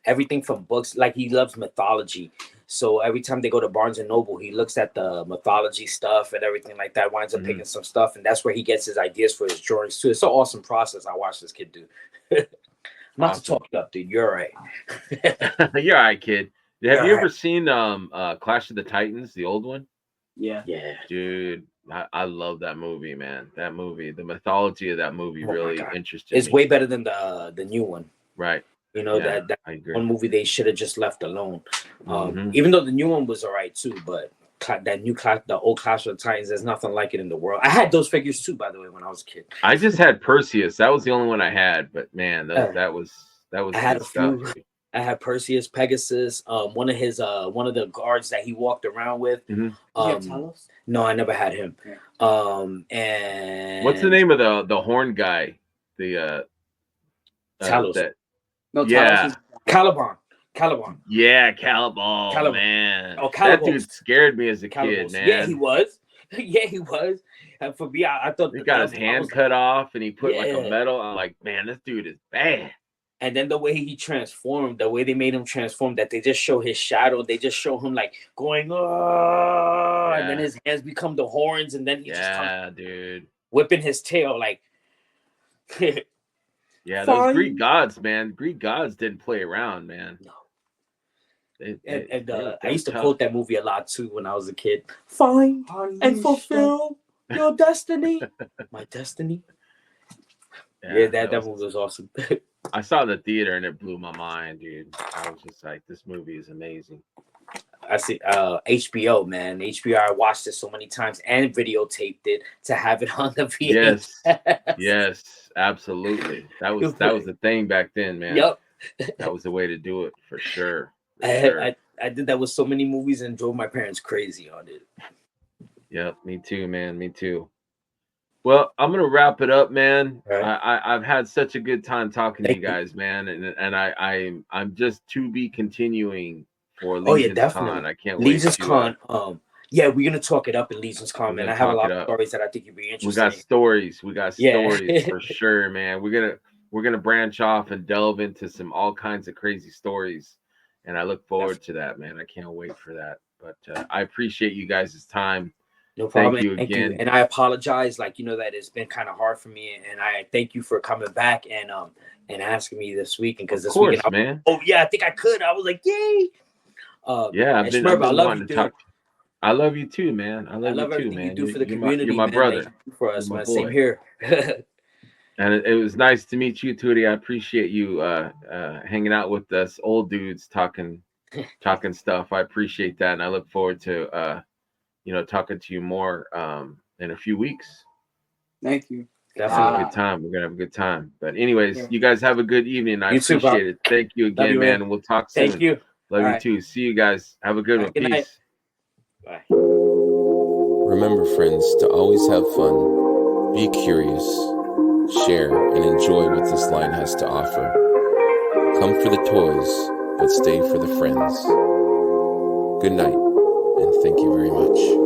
[SPEAKER 2] everything from books. Like, he loves mythology. So every time they go to Barnes and Noble, he looks at the mythology stuff and everything like that, winds up picking some stuff, and that's where he gets his ideas for his drawings too. It's an awesome process I watched this kid do. Not to talk you up, dude. You're all right.
[SPEAKER 1] You're all right, kid. Have you ever seen Clash of the Titans, the old one?
[SPEAKER 3] Yeah.
[SPEAKER 1] Dude, I love that movie, man. That movie, the mythology of that movie really interested me.
[SPEAKER 2] It's way better than the new one.
[SPEAKER 1] Right.
[SPEAKER 2] You know, that one movie they should have just left alone. Even though the new one was all right too, but the old Clash of the Titans, there's nothing like it in the world. I had those figures too, by the way, when I was a kid.
[SPEAKER 1] I just had Perseus. That was the only one I had, but man, that was
[SPEAKER 2] I had a few. I had Perseus, Pegasus, one of the guards that he walked around with. No, I never had him. And
[SPEAKER 1] what's the name of the horn guy? The
[SPEAKER 2] Talos.
[SPEAKER 1] Yeah,
[SPEAKER 2] Caliban.
[SPEAKER 1] Yeah, Caliban. Man.
[SPEAKER 2] Oh, Caliban.
[SPEAKER 1] That dude scared me as a kid, man.
[SPEAKER 2] Yeah, he was. And for me, I thought
[SPEAKER 1] he got his hand cut off, and he put like a metal. I'm like, man, this dude is bad.
[SPEAKER 2] And then the way he transformed, the way they made him transform, that they just show his shadow. They just show him like going, and then his hands become the horns, and then he just comes,
[SPEAKER 1] dude,
[SPEAKER 2] whipping his tail like.
[SPEAKER 1] Yeah, those Greek gods, man. Greek gods didn't play around, man.
[SPEAKER 2] No. I used to quote that movie a lot too when I was a kid. Find and fulfill your destiny. My destiny. Yeah, that movie was awesome.
[SPEAKER 1] I saw the theater and it blew my mind, dude. I was just like, this movie is amazing.
[SPEAKER 2] I see HBO, man. HBO, I watched it so many times and videotaped it to have it on the VHS.
[SPEAKER 1] Yes, absolutely. That was the thing back then, man.
[SPEAKER 2] Yep.
[SPEAKER 1] That was the way to do it for sure.
[SPEAKER 2] I did that with so many movies and drove my parents crazy on it.
[SPEAKER 1] Yep, me too, man. Me too. Well, I'm gonna wrap it up, man. Right. I've had such a good time talking to you guys, man, and I'm just to be continuing for Legion's Con. I can't wait.
[SPEAKER 2] Legion's Con. Yeah, we're gonna talk it up in Legion's Con, man. I have a lot of stories that I think you'd be interested.
[SPEAKER 1] We got stories. We got stories for sure, man. We're gonna branch off and delve into all kinds of crazy stories, and I look forward to that, man. I can't wait for that. But I appreciate you guys' time.
[SPEAKER 2] No problem. Thank you again. And I apologize, that it's been kind of hard for me, and I thank you for coming back and asking me this weekend, because this weekend,
[SPEAKER 1] man.
[SPEAKER 2] Oh yeah, I think I could. I was like, yay.
[SPEAKER 1] I've been wanting to talk. I love you too, man. I love you too, man.
[SPEAKER 2] You do for the community.
[SPEAKER 1] You're my brother.
[SPEAKER 2] Thank you for us, man. Same here.
[SPEAKER 1] And it was nice to meet you, Tootie. I appreciate you hanging out with us old dudes talking stuff. I appreciate that, and I look forward to talking to you more in a few weeks.
[SPEAKER 3] Thank you.
[SPEAKER 2] Definitely.
[SPEAKER 1] Good time. We're gonna have a good time. But anyways, you guys have a good evening. I appreciate it. Thank you again, man. And we'll talk soon.
[SPEAKER 2] Thank you.
[SPEAKER 1] Love you too. See you guys. Have a good one.
[SPEAKER 2] Good night.
[SPEAKER 1] Peace.
[SPEAKER 2] Bye.
[SPEAKER 4] Remember, friends, to always have fun, be curious, share, and enjoy what this line has to offer. Come for the toys, but stay for the friends. Good night, and thank you very much.